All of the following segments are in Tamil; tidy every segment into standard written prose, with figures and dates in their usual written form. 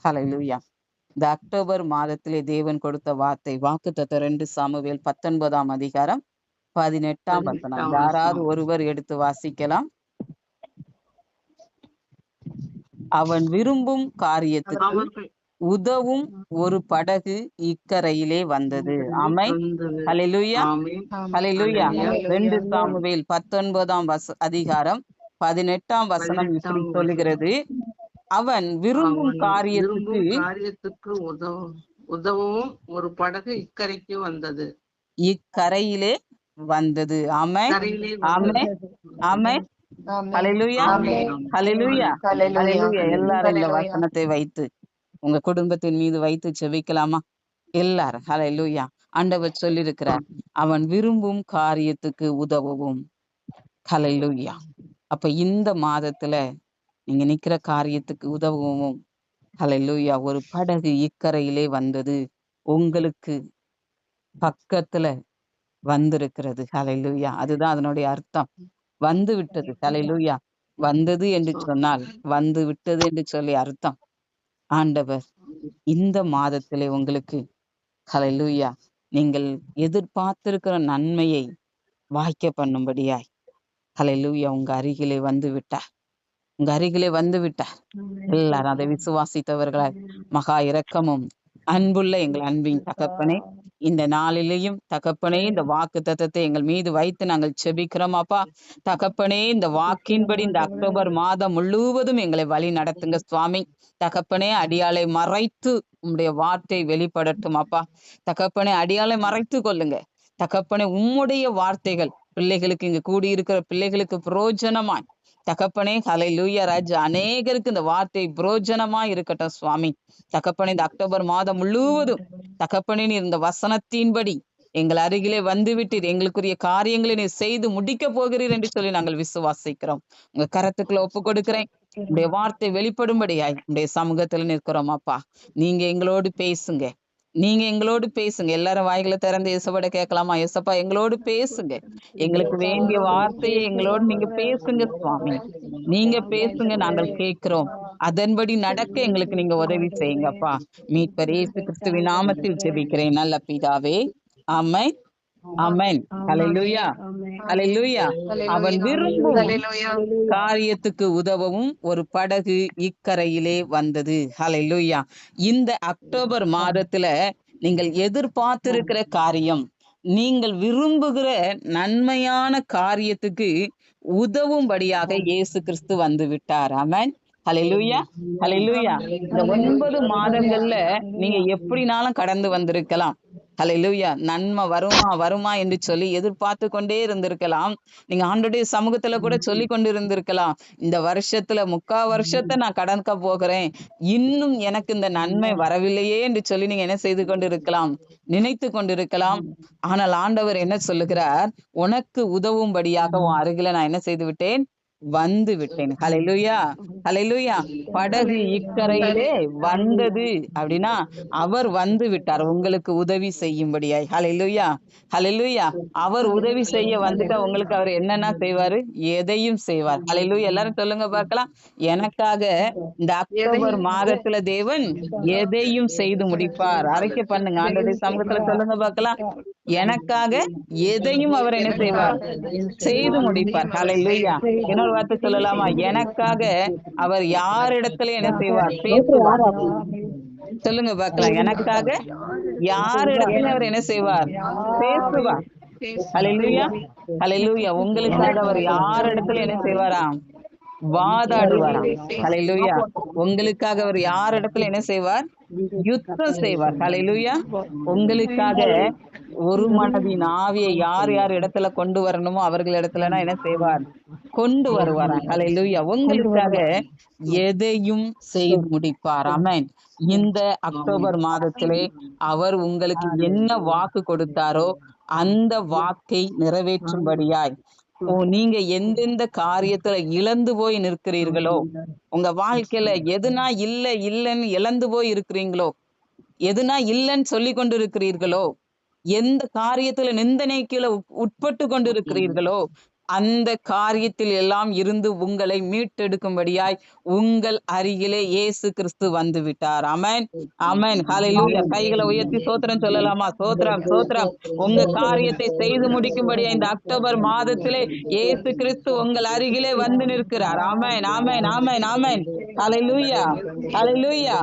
ஹalleluya. இந்த அக்டோபர் மாதத்திலே தேவன் கொடுத்த வார்த்தை வாக்குத்தத்தம் 2 சாமுவேல் 19ஆம் அதிகாரம் 18ஆம் வசனம். 18ஆம் யாராவது வசனம். ஒருவர் எடுத்து வாசிக்கலாம். அவன் விரும்பும் காரியத்துக்கு அவர்கள் உதவும் ஒரு படகு இக்கரையிலே வந்தது. ஆமென். வந்தது. ஹalleluya. ஆமென். ஹalleluya. ஹல்லேலூயா. 2 சாமுவேல் 19ஆம் அதிகாரம் 18ஆம் வசனம் இப்படி 18ஆம் சொல்லுகிறது. அவன் விரும்பும் அவன் காரியத்துக்கு விரும்பும் காரியத்துக்கு உதவும் ஒரு படகு இக்கரைக்கு வந்தது. இக்கரையிலே வந்தது. ஆமென். கரையிலே ஆமென். ஆமென். ஹalleluya. ஹalleluya. ஹalleluya. எல்லாரும் இந்த வசனத்தை வைத்து உங்க குடும்பத்தின் மீது வைத்து செபிக்கலாமா? எல்லாரும் ஹalleluya. ஆண்டவர் சொல்லியிருக்கிறார், அவன் விரும்பும் காரியத்துக்கு உதவவும். ஹalleluya. அப்ப இந்த மாதத்துல நீங்க நிக்கிற காரியத்துக்கு உதவவும் ஹalleluya ஒரு படகு இக்கரையிலே வந்தது, உங்களுக்கு பக்கத்துல வந்திருக்கிறது. ஹalleluya. அதுதான் அதனுடைய அர்த்தம். வந்து விட்டது. ஹalleluya. வந்தது என்று சொன்னால் வந்து விட்டது என்று சொல்லி அர்த்தம். ஆண்டவர் இந்த மாதத்திலே உங்களுக்கு ஹalleluya நீங்கள் எதிர்பார்த்திருக்கிற நன்மையை வாய்க்க பண்ணும்படியாய் ஹalleluya உங்க அருகிலே வந்து விட்டார். உங்க அருகிலே வந்து விட்டார். எல்லாரும் அதை விசுவாசித்தவர்களாய் மகா இரக்கமும் அன்புள்ள எங்கள் அன்பின் தகப்பனே, இந்த நாளிலேயும் தகப்பனே இந்த வாக்கு தத்தத்தை எங்கள் மீது வைத்து நாங்கள் செபிக்கிறோம் அப்பா. தகப்பனே இந்த வாக்கின்படி இந்த அக்டோபர் மாதம் முழுவதும் எங்களை வழி நடத்துங்க சுவாமி. தகப்பனே அடியாளை மறைத்து உம்முடைய வார்த்தை வெளிப்படட்டும் அப்பா. தகப்பனே அடியாளை மறைத்து கொள்ளுங்க. தகப்பனே உம்முடைய வார்த்தைகள் பிள்ளைகளுக்கு இங்கு கூடியிருக்கிற பிள்ளைகளுக்கு புரோஜனமாய் தகப்பனே ஹல்லேலூயா ராஜா அநேகருக்கு இந்த வார்த்தை புரோஜனமா இருக்கட்டும் சுவாமி. தகப்பனே இந்த அக்டோபர் மாதம் முழுவதும் தகப்பனே நீர் இந்த வசனத்தின்படி எங்கள் அருகிலே வந்துவிட்டு எங்களுக்குரிய காரியங்களை நீ செய்து முடிக்க போகிறீர் என்று சொல்லி நாங்கள் விசுவாசிக்கிறோம். உங்க கரத்துக்குள்ள ஒப்பு கொடுக்கிறேன். உடைய வார்த்தை வெளிப்படும்படியாய் உடைய சமூகத்துல நிற்கிறோம் அப்பா. நீங்க எங்களோடு பேசுங்க. நீங்க எங்களோடு பேசுங்க. எல்லாரும் வாய்களை திறந்து இயேசுவோட கேட்கலாமா? இயேசப்பா எங்களோடு பேசுங்க. எங்களுக்கு வேண்டிய வார்த்தையை எங்களோடு நீங்க பேசுங்க சுவாமி. நீங்க பேசுங்க, நாங்கள் கேட்கிறோம். அதன்படி நடக்க எங்களுக்கு நீங்க உதவி செய்யுங்கப்பா. மீட்பர் இயேசு கிறிஸ்துவின் நாமத்தில் ஜெபிக்கிறேன் நல்ல பிதாவே. ஆமென். ஆமென். ஹல்லேலூயா. ஹல்லேலூயா. அவன் விரும்பும் காரியத்துக்கு உதவவும் ஒரு படகு இக்கரையிலே வந்தது. ஹல்லேலூயா. இந்த அக்டோபர் மாதத்துல நீங்கள் எதிர்பார்த்திருக்கிற காரியம், நீங்கள் விரும்புகிற நன்மையான காரியத்துக்கு உதவும்படியாக இயேசு கிறிஸ்து வந்து விட்டார். ஆமென். ஹல்லேலூயா. ஹல்லேலூயா. இந்த 9 மாதங்கள்ல நீங்க எப்படினாலும் கடந்து வந்திருக்கலாம். ஹல்லேலூயா. நன்மை வருமா வருமா என்று சொல்லி எதிர்பார்த்து கொண்டே இருந்திருக்கலாம். நீங்க ஆண்டவருடைய சமூகத்துல கூட சொல்லி கொண்டு இருந்திருக்கலாம், இந்த வருஷத்துல 3/4 வருஷத்தை நான் கடக்க போகிறேன், இன்னும் எனக்கு இந்த நன்மை வரவில்லையே என்று சொல்லி நீங்க என்ன செய்து கொண்டு இருக்கலாம், நினைத்து கொண்டிருக்கலாம். ஆனால் ஆண்டவர் என்ன சொல்லுகிறார், உனக்கு உதவும்படியாக உன் அருகில நான் என்ன செய்து விட்டேன், வந்து விட்டேன். ஹல்லேலூயா. ஹல்லேலூயா. படகு இக்கரையிலே வந்தது அப்படின்னா அவர் வந்து விட்டார் உங்களுக்கு உதவி செய்யும்படியாய். ஹல்லேலூயா. ஹல்லேலூயா. அவர் உதவி செய்ய வந்துட்டா உங்களுக்கு அவர் என்னென்ன செய்வாரு, எதையும் செய்வார். ஹல்லேலூயா. எல்லாரும் சொல்லுங்க பார்க்கலாம். எனக்காக இந்த அக்டோபர் மாதத்துல தேவன் எதையும் செய்து முடிப்பார். அறிக்கை பண்ணுங்க, ஆண்டவருடைய சமூகத்துல சொல்லுங்க பார்க்கலாம். எனக்காக எதையும் அவர் என்ன செய்வார், செய்து முடிப்பார். ஹல்லேலூயா. இன்னொரு வார்த்தை சொல்லலாமா, எனக்காக அவர் யாரிடத்துல என்ன செய்வார், பேசுவார். சொல்லுங்க பார்க்கலாம், எனக்காக யாரிடத்துல அவர் என்ன செய்வார், பேசுவார். ஹல்லேலூயா. ஹல்லேலூயா. உங்களுக்காக அவர் யாரிடத்துல என்ன செய்வாராம், வாதாடுவாராம். ஹல்லேலூயா. உங்களுக்காக அவர் யாரிடத்துல என்ன செய்வார், யுத்தம் செய்வார். ஹல்லேலூயா. உங்களுக்காக ஒரு மனதின் ஆவியை யார் யார் இடத்துல கொண்டு வரணுமோ அவர்கள் இடத்துலனா என்ன செய்வார், கொண்டு வருவாராம். ஹல்லேலூயா. உங்களுக்காக எதையும் செய்து முடிப்பார். ஆமென். இந்த அக்டோபர் மாதத்திலே அவர் உங்களுக்கு என்ன வாக்கு கொடுத்தாரோ அந்த வாக்கை நிறைவேற்றும்படியாய் நீங்க எந்தெந்த காரியத்துல இழந்து போய் நிற்கிறீர்களோ, உங்க வாழ்க்கையில எதுனா இல்லைன்னு இழந்து போய் இருக்கிறீங்களோ, எதுனா இல்லைன்னு சொல்லி கொண்டு இருக்கிறீர்களோ, எந்த காரியத்துல நிந்தனைக்குள்ள உட்பட்டு கொண்டு இருக்கிறீர்களோ அந்த காரியத்தில் எல்லாம் இருந்து உங்களை மீட்டெடுக்கும்படியாய் உங்கள் அருகிலே இயேசு கிறிஸ்து வந்து விட்டார். ஆமென், ஆமென், ஹalleluya. கைகளை உயர்த்தி சோத்திரம் சொல்லலாமா? சோத்திரம், சோத்திரம். உங்க காரியத்தை செய்து முடிக்கும்படியா இந்த அக்டோபர் மாதத்திலே இயேசு கிறிஸ்து உங்கள் அருகிலே வந்து நிற்கிறார். ஆமென், ஆமென், ஆமென், ஆமென், ஹalleluya, ஹalleluya.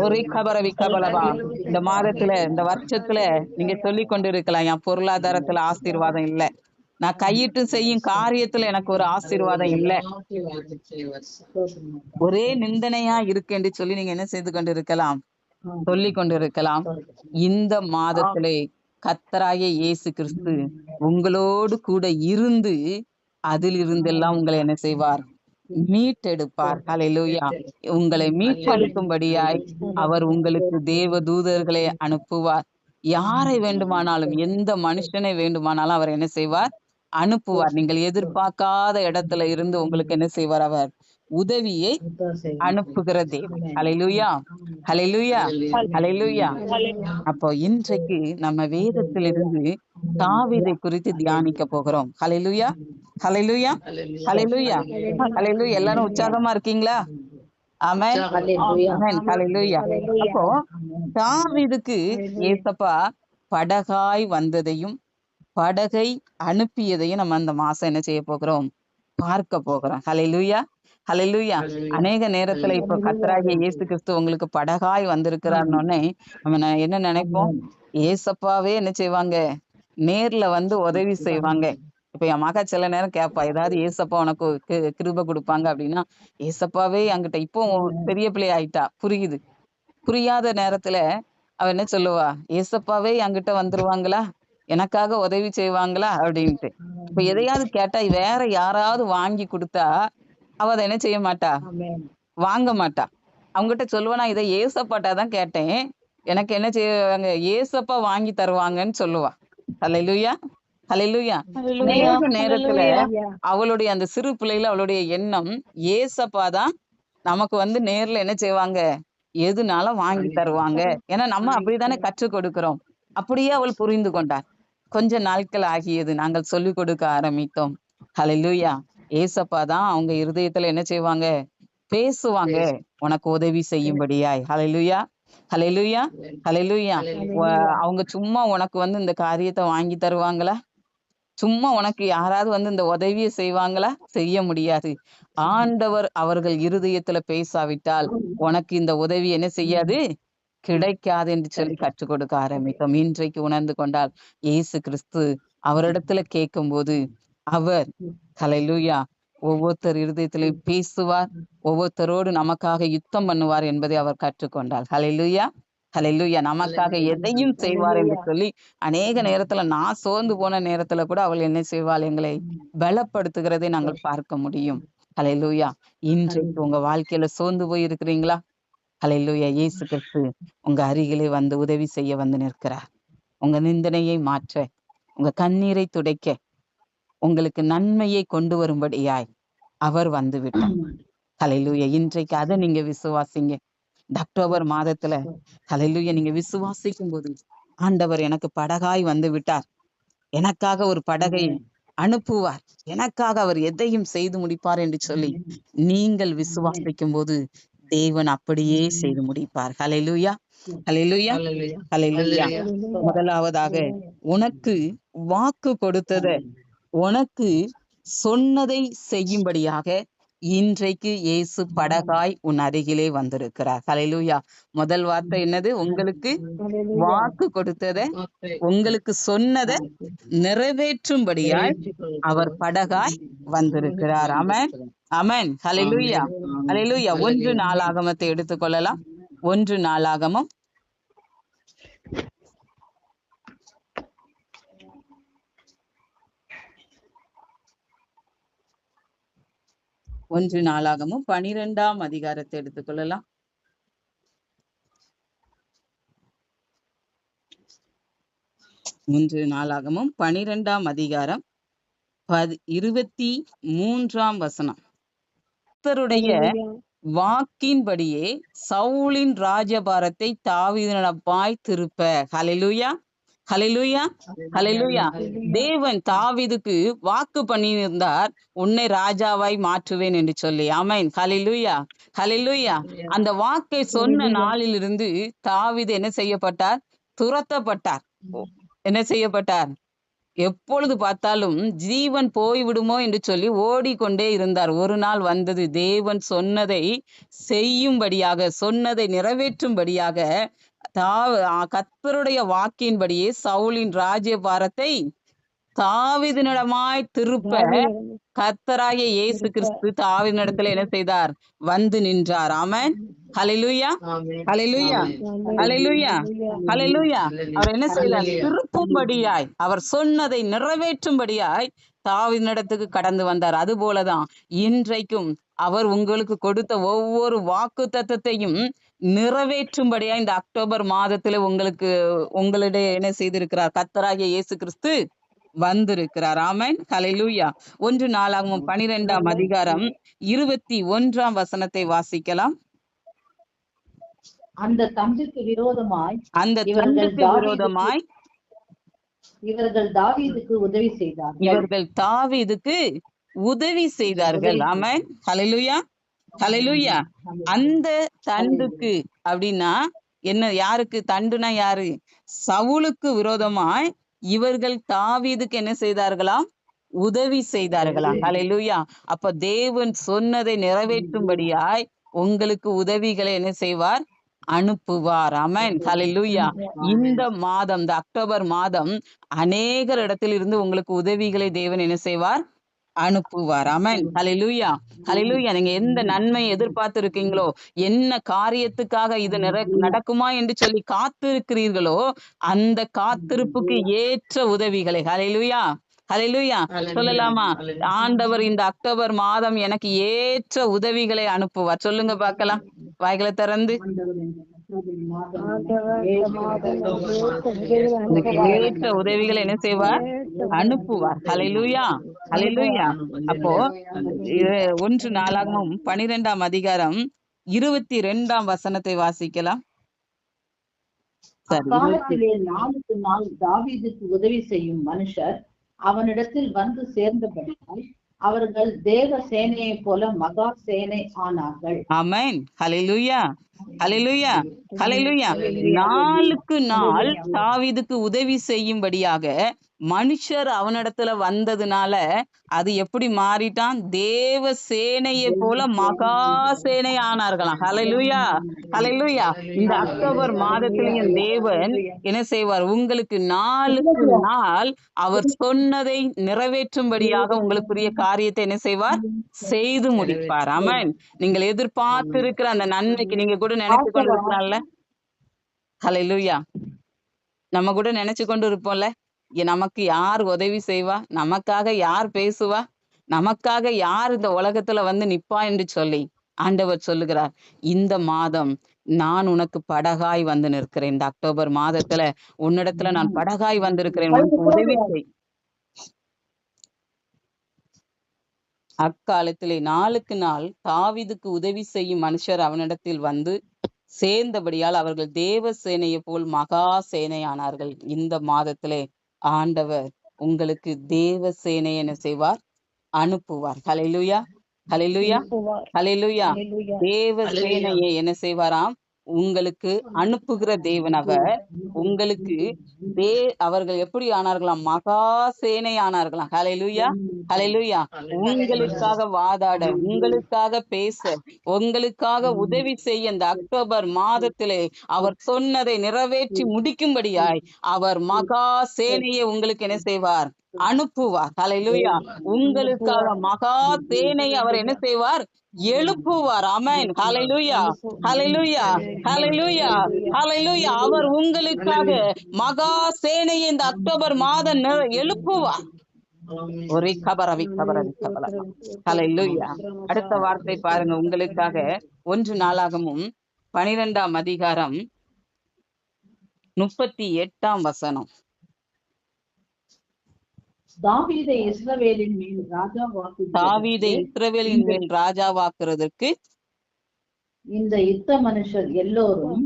ஒரு கபரவி கபலபா. இந்த மாதத்துல, இந்த வருஷத்துல நீங்க சொல்லி கொண்டிருக்கலாம், என் பொருளாதாரத்துல ஆசீர்வாதம் இல்ல, நான் கையிட்டு செய்யும் காரியத்துல எனக்கு ஒரு ஆசீர்வாதம் இல்ல, ஒரே நிந்தனையா இருக்கு என்று சொல்லி நீங்க என்ன செய்து கொண்டிருக்கலாம், சொல்லி கொண்டிருக்கலாம். இந்த மாதத்திலே கர்த்தராகிய இயேசு கிறிஸ்து உங்களோடு கூட இருந்து அதிலிருந்தெல்லாம் உங்களை என்ன செய்வார், மீட்டெடுப்பார். ஹalleluya. உங்களை மீட்டெடுக்கும்படியாய் அவர் உங்களுக்கு தேவ தூதர்களை அனுப்புவார். யாரை வேண்டுமானாலும், எந்த மனுஷனை வேண்டுமானாலும் அவர் என்ன செய்வார், அனுப்புவார். நீங்கள் எதிர்பார்க்காத இடத்துல இருந்து உங்களுக்கு என்ன செய்வார், அவர் உதவியை அனுப்புகிற தேவன். ஹalleluya, ஹalleluya, ஹalleluya. அப்போ இன்றைக்கு நம்ம வேதத்திலிருந்து தாவீதை குறித்து தியானிக்க போகிறோம். ஹalleluya, ஹalleluya, ஹalleluya, ஹalleluya. எல்லாரும் உற்சாகமா இருக்கீங்களா? ஆமென், ஆமென், ஹalleluya. அப்போ தாவீதுக்கு ஏசப்பா படகாய் வந்ததையும் படகை அனுப்பியதையும் நம்ம அந்த மாசம் என்ன செய்ய போகிறோம், பார்க்க போகிறோம். ஹalleluya, ஹalleluya. அநேக நேரத்துல இப்ப கர்த்தராகிய இயேசு கிறிஸ்து உங்களுக்கு படகாய் வந்திருக்கிறார்னோடனே நம்ம என்ன நினைப்போம், ஏசப்பாவே என்ன செய்வாங்க, நேர்ல வந்து உதவி செய்வாங்க. இப்ப என் மகா சில நேரம் கேட்பா, ஏதாவது ஏசப்பா உனக்கு கிருபை கொடுப்பாங்க அப்படின்னா, ஏசப்பாவே அங்கிட்ட இப்போ பெரிய பிள்ளை ஆயிட்டா, புரியுது. புரியாத நேரத்துல அவ என்ன சொல்லுவா, ஏசப்பாவே என்கிட்ட வந்துருவாங்களா, எனக்காக உதவி செய்வாங்களா அப்படின்ட்டு. இப்ப எதையாவது கேட்டா வேற யாராவது வாங்கி கொடுத்தா அவ அதை என்ன செய்ய மாட்டா, வாங்க மாட்டா. அவங்ககிட்ட சொல்லுவா, நான் இதை ஏசப்பாட்டா தான் கேட்டேன், எனக்கு என்ன செய்வாங்க, ஏசப்பா வாங்கி தருவாங்கன்னு சொல்லுவா. ஹalleluya, ஹalleluya. அநேக நேரத்துல அவளுடைய அந்த சிறு பிள்ளையில அவளுடைய எண்ணம், ஏசப்பா தான் நமக்கு வந்து நேர்ல என்ன செய்வாங்க, எதுனாலும் வாங்கி தருவாங்க. ஏன்னா நம்ம அப்படித்தானே கற்றுக் கொடுக்கிறோம். அப்படியே அவள் புரிந்து கொண்டார். கொஞ்ச நாட்கள் ஆகியது, நாங்கள் சொல்லிக் கொடுக்க ஆரம்பித்தோம். ஹalleluya. ஏசப்பா தான் அவங்க இருதயத்துல என்ன செய்வாங்க, பேசுவாங்க, உனக்கு உதவி செய்யும்படியாய். ஹalleluya, ஹalleluya, ஹalleluya. அவங்க சும்மா உனக்கு வந்து இந்த காரியத்தை வாங்கி தருவாங்களா, சும்மா உனக்கு யாராவது வந்து இந்த உதவியை செய்வாங்களா, செய்ய முடியாது. ஆண்டவர் அவர்கள் இருதயத்துல பேசாவிட்டால் உனக்கு இந்த உதவி என்ன செய்யாது, கிடைக்காது என்று சொல்லி கற்றுக் கொடுக்க ஆரம்பித்தோம். இன்றைக்கு உணர்ந்து கொண்டால் இயேசு கிறிஸ்து அவரிடத்துல கேட்கும் போது அவர் ஹalleluya ஒவ்வொருத்தர் இருதயத்திலும் பேசுவார், ஒவ்வொருத்தரோடு நமக்காக யுத்தம் பண்ணுவார் என்பதை அவர் கற்றுக்கொண்டார். ஹalleluya, ஹalleluya. நமக்காக எதையும் செய்வார் என்று சொல்லி அநேக நேரத்துல நான் சோர்ந்து போன நேரத்துல கூட அவள் என்ன செய்வாள், எங்களை பலப்படுத்துகிறதை நாங்கள் பார்க்க முடியும். ஹalleluya. இன்றைக்கு உங்க வாழ்க்கையில சோர்ந்து போய் இருக்கிறீங்களா? ஹalleluya. இயேசு கிறிஸ்து உங்க அருகிலே வந்து உதவி செய்ய வந்து நிற்கிறார். உங்க நிந்தனையை மாற்ற, உங்க கண்ணீரை துடைக்க, உங்களுக்கு நன்மையை கொண்டு வரும்படியாய் அவர் வந்து விட்டார். ஹalleluya. இன்றைக்கு அதை நீங்க விசுவாசிங்க. இந்த அக்டோபர் மாதத்துல ஹalleluya நீங்க விசுவாசிக்கும் போது, ஆண்டவர் எனக்கு படகாய் வந்து விட்டார், எனக்காக ஒரு படகை அனுப்புவார், எனக்காக அவர் எதையும் செய்து முடிப்பார் என்று சொல்லி நீங்கள் விசுவாசிக்கும் போது தேவன் அப்படியே செய்து முடிப்பார். ஹalleluya, ஹalleluya, ஹalleluya. முதலாவதாக உனக்கு வாக்கு கொடுத்தத, உனக்கு சொன்னதை செய்யும்படியாக இன்றைக்கு இயேசு படகாய் உன் அருகிலே வந்திருக்கிறார். ஹalleluya. முதல் வார்த்தை என்னது, உங்களுக்கு வாக்கு கொடுத்தத, உங்களுக்கு சொன்னத நிறைவேற்றும்படியாய் அவர் படகாய் வந்திருக்கிறார். ஆமென், ஆமென், ஹalleluya, ஹalleluya. 1 நாளாகமத்தை எடுத்துக்கொள்ளலாம். 1 நாளாகமம் 12ஆம் அதிகாரத்தை எடுத்துக்கொள்ளலாம். 12ஆம் அதிகாரம் 23ஆம் வசனம். கர்த்தருடைய வாக்கின்படியே சவுலின் ராஜபாரத்தை தாவீதினிடமாய் திருப்ப. ஹalleluya. ஹல்லேலூயா, ஹல்லேலூயா. தேவன் தாவீதுக்கு வாக்கு பண்ணியிருந்தார், உன்னை ராஜாவாய் மாற்றுவேன் என்று சொல்லி. ஆமென். ஹல்லேலூயா, ஹல்லேலூயா. அந்த வாக்கை சொன்ன நாளிலிருந்து தாவீது என்ன செய்யப்பட்டார்? துரத்தப்பட்டார். என்ன செய்யப்பட்டார்? எப்பொழுது பார்த்தாலும் ஜீவன் போய்விடுமோ என்று சொல்லி ஓடிக்கொண்டே இருந்தார். ஒரு நாள் வந்தது, தேவன் சொன்னதை செய்யும்படியாக, சொன்னதை நிறைவேற்றும்படியாக கர்த்தருடைய வாக்கின்படியே சவுலின் ராஜ்யபாரத்தை தாவீதினிடமாய் திருப்ப கர்த்தராகிய இயேசு கிறிஸ்து தாவீதினிடத்துல என்ன செய்தார்? வந்து நின்றார். ஆமென். ஹல்லேலூயா, ஹல்லேலூயா, ஹல்லேலூயா, ஹல்லேலூயா. அவர் என்ன செய்தார்? திருப்பும்படியாய், அவர் சொன்னதை நிறைவேற்றும்படியாய் தாவீதினிடத்துக்கு கடந்து வந்தார். அது போலதான் இன்றைக்கும் அவர் உங்களுக்கு கொடுத்த ஒவ்வொரு வாக்கு தத்தத்தையும் நிறைவேற்றும்படியா இந்த அக்டோபர் மாதத்துல உங்களுடைய என்ன செய்திருக்கிறார்? கர்த்தராகிய இயேசு கிறிஸ்து வந்திருக்கிறார். ஆமென். ஹல்லேலூயா. 1 நாளாகமம் 12ஆம் அதிகாரம் 21ஆம் வசனத்தை வாசிக்கலாம். அந்த தண்டுக்கு விரோதமாய் இவர்கள் தாவீதுக்கு உதவி செய்தார்கள். ஆமென். ஹல்லேலூயா, ஹல்லேலூயா. அந்த தண்டுக்கு அப்படின்னா என்ன? யாருக்கு தண்டுனா? யாரு? சவுலுக்கு விரோதமாய் இவர்கள் தாவீதுக்கு என்ன செய்தார்களாம்? உதவி செய்தார்களாம். ஹல்லேலூயா. அப்ப தேவன் சொன்னதை நிறைவேற்றும்படியாய் உங்களுக்கு உதவிகளை என்ன செய்வார்? அனுப்புவார். ஆமென். ஹல்லேலூயா. இந்த மாதம், இந்த அக்டோபர் மாதம் அநேகர் இடத்தில் இருந்து உங்களுக்கு உதவிகளை தேவன் என்ன செய்வார்? அனுப்புவார். ஆமென். ஹல்லேலூயா, ஹல்லேலூயா. நீங்க எந்த நன்மையை எதிர்பார்த்து இருக்கீங்களோ, என்ன காரியத்துக்காக இது நடக்குமா என்று சொல்லி காத்திருக்கிறீர்களோ, அந்த காத்திருப்புக்கு ஏற்ற உதவிகளை, ஹல்லேலூயா, ஹல்லேலூயா சொல்லலாமா? ஆண்டவர் இந்த அக்டோபர் மாதம் எனக்கு ஏற்ற உதவிகளை அனுப்புவார். சொல்லுங்க பார்க்கலாம், வாய்களை திறந்து. ஏற்ற உதவிகளை என்ன செய்வார்? அனுப்புவார். ஹல்லேலூயா, ஹல்லேலூயா. அப்போ 1 நாளாகமம் 12ஆம் அதிகாரம் 22ஆம் வசனத்தை வாசிக்கலாம். அக்காலத்திலே நாளுக்கு நாள் தாவீதுக்கு உதவி செய்யும் மனுஷர் அவனிடத்தில் வந்து சேர்ந்தபடியால் அவர்கள் தேவ சேனையை போல மகா சேனை ஆனார்கள். ஆமென். ஹல்லேலூயா, ஹல்லேலூயா, ஹல்லேலூயா. நாளுக்கு நாள் தாவீதுக்கு உதவி செய்யும்படியாக மனுஷர் அவனிடத்துல வந்ததுனால அது எப்படி மாறிட்டான்? தேவ சேனையை போல மகா சேனை ஆனார்களாம். ஹல்லேலூயா, ஹல்லேலூயா. இந்த அக்டோபர் மாதத்திலையும் தேவன் என்ன செய்வார்? உங்களுக்கு நாளுக்கு நாள் அவர் சொன்னதை நிறைவேற்றும்படியாக உங்களுக்குரிய காரியத்தை என்ன செய்வார்? செய்து முடிப்பார். ஆமென். நீங்கள் எதிர்பார்த்து இருக்கிற அந்த நன்மைக்கு நீங்க கூட நினைச்சு கொண்டு இருக்கலாம்ல. ஹல்லேலூயா. நம்ம கூட நினைச்சு கொண்டு இருப்போம்ல, நமக்கு யார் உதவி செய்வா? நமக்காக யார் பேசுவா? நமக்காக யார் இந்த உலகத்துல வந்து நிப்பா என்று சொல்லி ஆண்டவர் சொல்லுகிறார், இந்த மாதம் நான் உனக்கு படகாய் வந்து நிற்கிறேன். இந்த அக்டோபர் மாதத்துல உன்னிடத்துல நான் படகாய் வந்திருக்கிறேன், உனக்கு உதவி செய். அக்காலத்திலே நாளுக்கு நாள் தாவீதுக்கு உதவி செய்யும் மனுஷர் அவனிடத்தில் வந்து சேர்ந்தபடியால் அவர்கள் தேவ சேனையை போல் மகா சேனையானார்கள். இந்த மாதத்திலே ஆண்டவர் உங்களுக்கு தேவ சேனை என்ன செய்வார்? அனுப்புவார். ஹல்லேலூயா, ஹல்லேலூயா, ஹல்லேலூயா. தேவ சேனையை என்ன செய்வாராம்? உங்களுக்கு அனுப்புகிற தேவன் அவர். உங்களுக்கு அவர்கள் எப்படி ஆனார்களாம்? மகா சேனை ஆனார்களாம். ஹல்லேலூயா, ஹல்லேலூயா. உங்களுக்காக வாதாட, உங்களுக்காக பேச, உங்களுக்காக உதவி செய்ய இந்த அக்டோபர் மாதத்திலே அவர் சொன்னதை நிறைவேற்றி முடிக்கும்படியாய் அவர் மகா சேனையை உங்களுக்கு என்ன செய்வார்? அனுப்புவார். ஹல்லேலூயா. உங்களுக்காக மகா சேனை அவர் என்ன செய்வார்? எழுப்புவார். ஆமென். ஹல்லேலூயா, ஹல்லேலூயா, ஹல்லேலூயா, ஹல்லேலூயா. அவர் உங்களுக்காக மகா சேனையை இந்த அக்டோபர் மாதம் எழுப்புவார். ஒரு கபரவி கபரவி கபல. ஹல்லேலூயா. அடுத்த வார்த்தை பாருங்க உங்களுக்காக. 1 நாளாகமும் 12ஆம் அதிகாரம் 38ஆம் வசனம். தாவீதை இஸ்ரவேலின் மேல் ராஜாவாக்குறதற்கு இந்த யுத்த மனுஷர் எல்லாரும்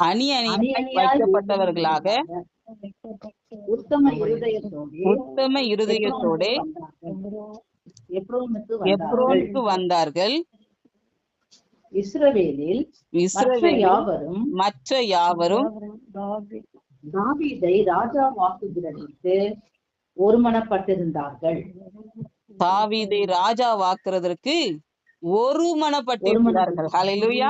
அணி அணியாய் வைக்கப்பட்டவர்களாக உத்தம இருதயத்தோட எப்ரோனுக்கு வந்தார்கள். இஸ்ரவேலில் மற்ற யாவரும் தாவீதை ராஜாவாக்குகிறதற்கு ஒருமனப்பட்டிருந்தார்கள். தாவீதை ராஜாவாக்குறதற்கு ஒருமனப்பட்டிருந்தார்கள். ஹல்லேலூயா,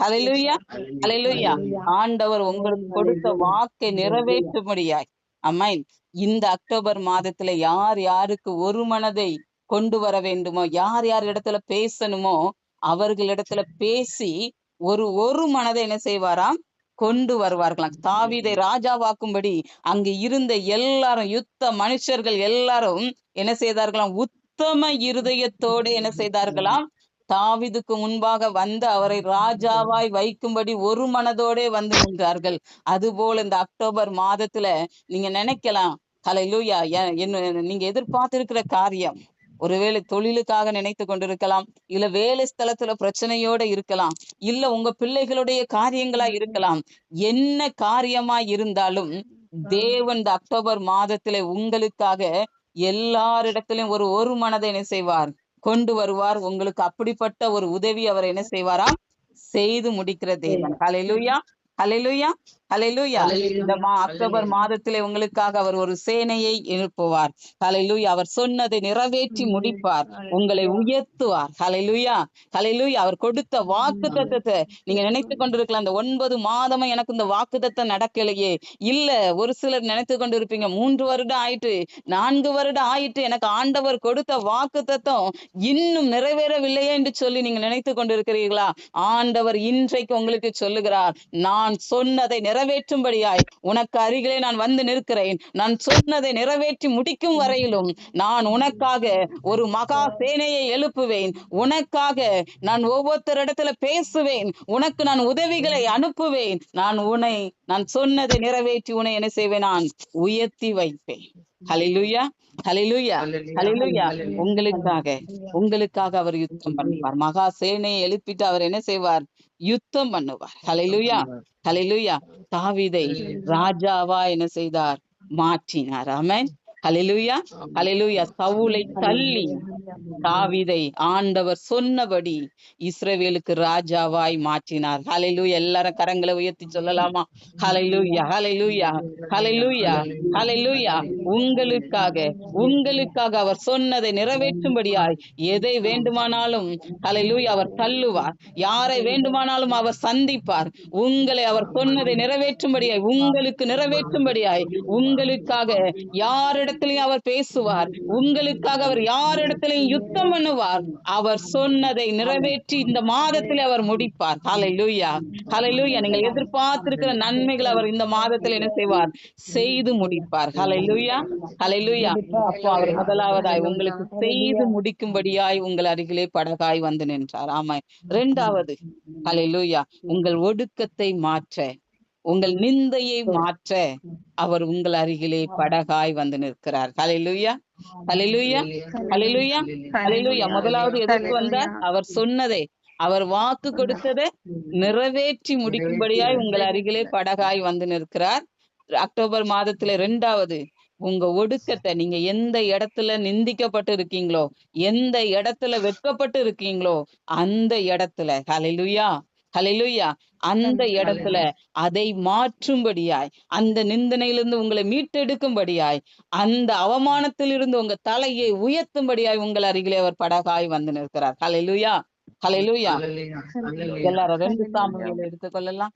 ஹல்லேலூயா, ஹல்லேலூயா. ஆண்டவர் உங்களுக்கு கொடுத்த வாக்கை நிறைவேற்றும்படியாய் ஆமென். இந்த அக்டோபர் மாதத்துல யார் யாருக்கு ஒரு மனதை கொண்டு வர வேண்டுமோ, யார் யார் இடத்துல பேசணுமோ அவர்களிடத்துல பேசி ஒரு மனதை என்ன செய்வாராம், கொண்டு வருவார்களாம். தாவீதை ராஜாவாக்கும்படி அங்கு இருந்த எல்லாரும், யுத்த மனுஷர்கள் எல்லாரும் என்ன செய்தார்களாம், உத்தம இருதயத்தோடு என்ன செய்தார்களாம், தாவீதுக்கு முன்பாக வந்து அவரை ராஜாவாய் வைக்கும்படி ஒரு மனதோடே வந்து நின்றார்கள். அதுபோல இந்த அக்டோபர் மாதத்துல நீங்க நினைக்கலாம், ஹல்லேலூயா, நீங்க எதிர்பார்த்திருக்கிற காரியம் ஒருவேளை தொழிலுக்காக நினைத்து கொண்டிருக்கலாம், இல்ல வேலை ஸ்தலத்துல பிரச்சனையோட இருக்கலாம், இல்ல உங்க பிள்ளைகளுடைய காரியங்களா இருக்கலாம். என்ன காரியமா இருந்தாலும் தேவன் இந்த அக்டோபர் மாதத்துல உங்களுக்காக எல்லாரிடத்திலும் ஒரு மனதை என்ன செய்வார், கொண்டு வருவார். உங்களுக்கு அப்படிப்பட்ட ஒரு உதவி அவர் என்ன செய்வாராம், செய்து முடிக்கிற தேவன். ஹல்லேலூயா, ஹல்லேலூயா, ஹல்லேலூயா. இந்த அக்டோபர் மாதத்திலே உங்களுக்காக அவர் ஒரு சேனையை எழுப்புவார். ஹல்லேலூயா. அவர் சொன்னதை நிறைவேற்றி முடிப்பார், உங்களை உயர்த்துவார். ஹல்லேலூயா, ஹல்லேலூயா. அவர் கொடுத்த வாக்குத்தத்தத்தை நீங்க நினைத்து கொண்டிருக்கலாம், இந்த 9 மாதமும் எனக்கு இந்த வாக்குத்தத்தம் நடக்கலையே. இல்ல, ஒரு சிலர் நினைத்து கொண்டிருப்பீங்க, 3 வருடம் ஆயிட்டு, 4 வருடம் ஆயிட்டு, எனக்கு ஆண்டவர் கொடுத்த வாக்குத்தத்தம் இன்னும் நிறைவேறவில்லையே என்று சொல்லி நீங்க நினைத்து கொண்டிருக்கிறீர்களா? ஆண்டவர் இன்றைக்கு உங்களுக்கு சொல்லுகிறார், நான் சொன்னதை நிறைவேற்றும்படியாய் உனக்கு அருகிலே நான் வந்து நிற்கிறேன். நான் சொன்னதை நிறைவேற்றி முடிக்கும் வரையிலும் நான் உனக்காக ஒரு மகா சேனையை எழுப்புவேன். உனக்காக நான் ஒவ்வொருத்தரிடத்துல பேசுவேன். உனக்கு நான் உதவிகளை அனுப்புவேன். நான் சொன்னதை நிறைவேற்றி உன்னை என்ன செய்வேன், நான் உயர்த்தி வைப்பேன். ஹல்லேலூயா, ஹல்லேலூயா, ஹல்லேலூயா. உங்களுக்காக அவர் யுத்தம் பண்ணுவார். மகா சேனையை எழுப்பிட்டு அவர் என்ன செய்வார், யுத்தம் பண்ணுவார். ஹல்லேலூயா, ஹல்லேலூயா. தாவீதை ராஜாவா என்ன செய்தார், மாற்றினார். ஆமென், ஹல்லேலூயா, ஹல்லேலூயா. சவுலை தள்ளி தாவீதை ஆண்டவர் சொன்னபடி இஸ்ரவேலுக்கு ராஜாவாய் மாற்றினார். ஹல்லேலூயா. எல்லாரும் கரங்களை உயர்த்தி சொல்லலாமா? ஹல்லேலூயா, ஹல்லேலூயா, ஹல்லேலூயா, ஹல்லேலூயா. உங்களுக்காக அவர் சொன்னதை நிறைவேற்றும்படியாய் எதை வேண்டுமானாலும் ஹல்லேலூயா அவர் தள்ளுவார். யாரை வேண்டுமானாலும் அவர் சந்திப்பார். உங்களை அவர் சொன்னதை நிறைவேற்றும்படியாய், உங்களுக்கு நிறைவேற்றும்படியாய், உங்களுக்காக யாரிடத்திலையும் அவர் பேசுவார். உங்களுக்காக அவர் யாரிடத்திலையும் யுத்தம் பண்ணுவார். அவர் சொன்னதை நிறைவேற்றி இந்த மாதத்தில் அவர் முடிப்பார். ஹல்லேலூயா, ஹல்லேலூயா. நீங்கள் எதிர்பார்த்திருக்கிற நன்மைகள் அவர் இந்த மாதத்தில் என்ன செய்வார், செய்து முடிப்பார். ஹல்லேலூயா, ஹல்லேலூயா. அப்போ அவர் முதலாவதாய் உங்களுக்கு செய்து முடிக்கும்படியாய் உங்கள் அருகிலே படகாய் வந்து நின்றார். ஆமா. 2வது, ஹல்லேலூயா, உங்கள் ஒடுக்கத்தை மாற்ற, உங்கள் நிந்தையை மாற்ற அவர் உங்கள் அருகிலே படகாய் வந்து நிற்கிறார். ஹல்லேலூயா, ஹல்லேலூயா, ஹல்லேலூயா, ஹல்லேலூயா. முதலாவது எதற்கு வந்தார், அவர் சொன்னதை, அவர் வாக்கு கொடுத்ததை நிறைவேற்றி முடிக்கும்படியாய் உங்கள் அருகிலே படகாய் வந்து நிற்கிறார். அக்டோபர் மாதத்துல 2வது, உங்க ஒடுக்கத்தை, நீங்க எந்த இடத்துல நிந்திக்கப்பட்டு இருக்கீங்களோ, எந்த இடத்துல வெட்கப்பட்டு இருக்கீங்களோ அந்த இடத்துல ஹல்லேலூயா, ஹல்லேலூயா, அந்த இடத்துல அதை மாற்றும்படியாய், அந்த நிந்தனையிலிருந்து உங்களை மீட்டெடுக்கும்படியாய், அந்த அவமானத்திலிருந்து உங்க தலையை உயர்த்தும்படியாய் உங்கள் அருகிலே அவர் படகாய் வந்து நிற்கிறார். ஹல்லேலூயா, ஹல்லேலூயா. எல்லாரும் 2 சாமுவேல் எடுத்துக்கொள்ளலாம்.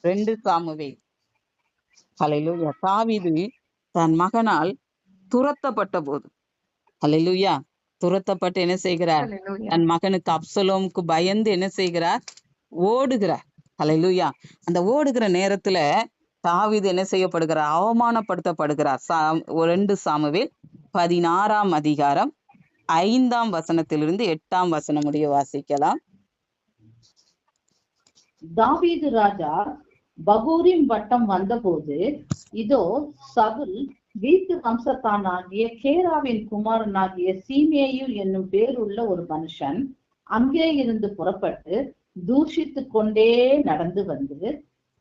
2 சாமுவேல். ஹல்லேலூயா. தாவீது தன் மகனால் துரத்தப்பட்ட போது, ஹல்லேலூயா, துரத்தப்பட்டு என்ன செய்கிறார், தன் மகனுக்கு அப்சலோமுக்கு பயந்து என்ன செய்கிறார், ஓடுகிறார். ஹல்லேலூயா. அந்த ஓடுகிற நேரத்துல தாவீது என்ன செய்யப்படுகிறார், அவமானப்படுத்தப்படுகிறார். 2 சாமுவேல் 16ஆம் அதிகாரம் 5ஆம் வசனத்திலிருந்து 8ஆம் வசனம் முடிய வாசிக்கலாம். தாவீது ராஜா பகூரிம் வட்டம் வந்தபோது, இதோ சவுல் வீட்டு வம்சத்தானாகிய கேராவின் குமாரனாகிய சீமேயு என்னும் பேருள்ள ஒரு மனுஷன் அங்கே இருந்து புறப்பட்டு தூஷித்துக் கொண்டே நடந்து வந்து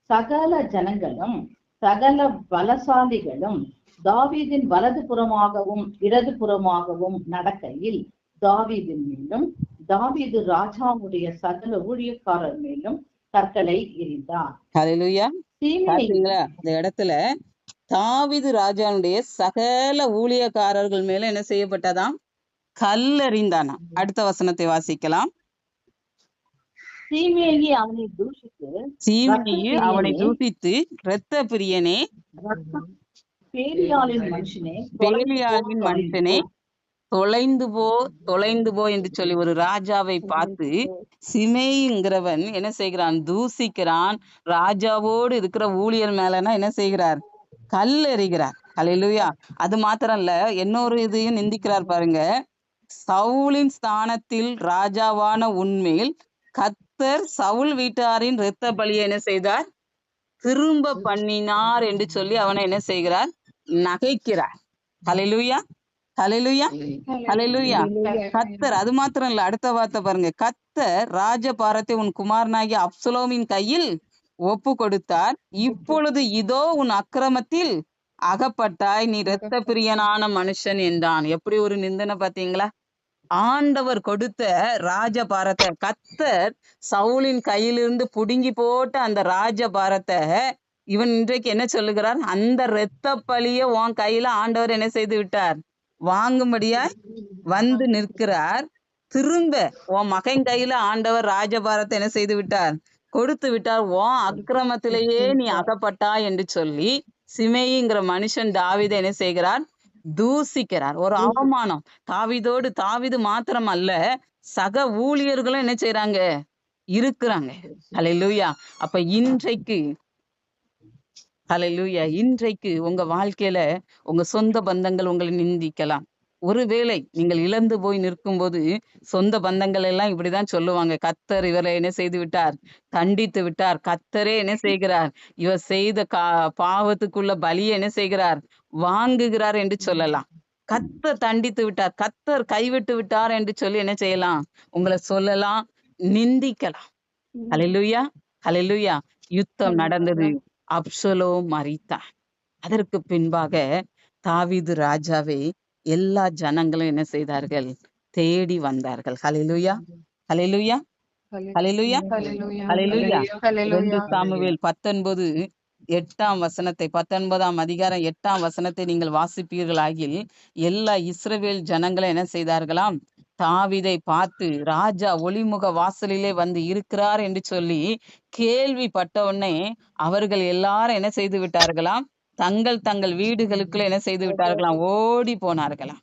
சகல ஜனங்களும் சகல பலசாலிகளும் தாவீதின் வலது புறமாகவும் இடது புறமாகவும் நடக்கையில் தாவீதின் மேலும் தாவீது ராஜாவுடைய சகல ஊழியக்காரர் மேலும் கற்களை எறிந்தார். ஹல்லேலூயா. பாத்தீங்களா இந்த இடத்துல தாவீது ராஜாவுடைய சகல ஊழியக்காரர்கள் மேல என்ன செய்யப்பட்டதாம்? கல்லெறிந்தானா. அடுத்த வசனத்தை வாசிக்கலாம். சீமேயி அவனை தூஷித்து சீமேயி அவனை தூஷித்து இரத்த பிரியனே பேலியாளின் மனுஷனே பேலியாளின் மனுஷனே தொலைந்து போ என்று சொல்லி ஒரு ராஜாவை பார்த்து சிமேயிங்கிறவன் என்ன செய்கிறான்? தூசிக்கிறான். ராஜாவோடு இருக்கிற ஊழியர் மேலனா என்ன செய்கிறார்? கல் எறிகிறார். ஹல்லேலூயா. அது மாத்திரம் இல்ல, இன்னொரு இதையும் நிந்திக்கிறார் பாருங்க. சவுலின் ஸ்தானத்தில் ராஜாவான உன்மேல் கர்த்தர் சவுல் வீட்டாரின் இரத்த பலியை என்ன செய்தார்? திரும்ப பண்ணினார் என்று சொல்லி அவனை என்ன செய்கிறார்? நகைக்கிறார். ஹல்லேலூயா. ஹல்லேலூயா. ஹல்லேலூயா. கர்த்தர் அது மாத்திரம் இல்ல, அடுத்த வார்த்தை பாருங்க. கர்த்தர் ராஜபாரத்தை உன் குமாரனாகிய அப்சலோமின் கையில் ஒப்பு கொடுத்தார். இப்பொழுது இதோ உன் அக்கிரமத்தில் அகப்பட்டாய், நீ இரத்த பிரியனான மனுஷன் என்றான். எப்படி ஒரு நிந்தனை பாத்தீங்களா? ஆண்டவர் கொடுத்த ராஜபாரத்தை கர்த்தர் சவுலின் கையிலிருந்து புடுங்கி போட்ட அந்த ராஜபாரத்தை இவன் இன்றைக்கு என்ன சொல்லுகிறார்? அந்த இரத்த பலிய உன் கையில ஆண்டவர் என்ன செய்து விட்டார்? வாங்கும்படியாய் வந்து நிற்கிறார். திரும்ப உன் மகன் கையில ஆண்டவர் ராஜபாரத்தை என்ன செய்து விட்டார்? கொடுத்து விட்டார். உன் அக்கிரமத்திலேயே நீ அகப்பட்டா என்று சொல்லி சிமேயிங்கிற மனுஷன் தாவீதை என்ன செய்கிறார்? தூசிக்கிறார். ஒரு அவமானம். தாவீது மாத்திரம் அல்ல, சக ஊழியர்களும் என்ன செய்யறாங்க? இருக்கிறாங்க. ஹல்லேலூயா. அப்ப இன்றைக்கு உங்க வாழ்க்கையில உங்க சொந்த பந்தங்கள் உங்களை நிந்திக்கலாம். ஒருவேளை நீங்கள் இழந்து போய் நிற்கும் போது சொந்த பந்தங்கள் எல்லாம் இப்படிதான் சொல்லுவாங்க. கர்த்தர் இவரை என்ன செய்து விட்டார்? தண்டித்து விட்டார். கர்த்தரே என்ன செய்கிறார்? இவர் செய்த பாவத்துக்குள்ள பலியை என்ன செய்கிறார்? வாங்குகிறார் என்று சொல்லலாம். கர்த்தர் தண்டித்து விட்டார், கர்த்தர் கைவிட்டு விட்டார் என்று சொல்லி என்ன செய்யலாம்? உங்களை சொல்லலாம், நிந்திக்கலாம். ஹல்லேலூயா. ஹல்லேலூயா. யுத்தம் நடந்தது. அப்சலோம் மரித்தான். அதற்கு பின்பாக தாவீது ராஜாவை எல்லா ஜனங்களும் என்ன செய்தார்கள்? தேடி வந்தார்கள். ஹல்லேலூயா. ஹல்லேலூயா. ஹல்லேலூயா. ஹல்லேலூயா. 2 சாமுவேல் 19:8 அதிகாரம் 8 நீங்கள் வாசிப்பீர்களாகில் எல்லா இஸ்ரவேல் ஜனங்களும் என்ன செய்தார்களாம்? தாவீதை பார்த்து ராஜா ஒளிமுக வாசலிலே வந்து இருக்கிறார் என்று சொல்லி கேள்விப்பட்ட உடனே அவர்கள் எல்லாரும் என்ன செய்து விட்டார்களாம்? தங்கள் வீடுகளுக்குள்ள என்ன செய்து விட்டார்களாம்? ஓடி போனார்களாம்.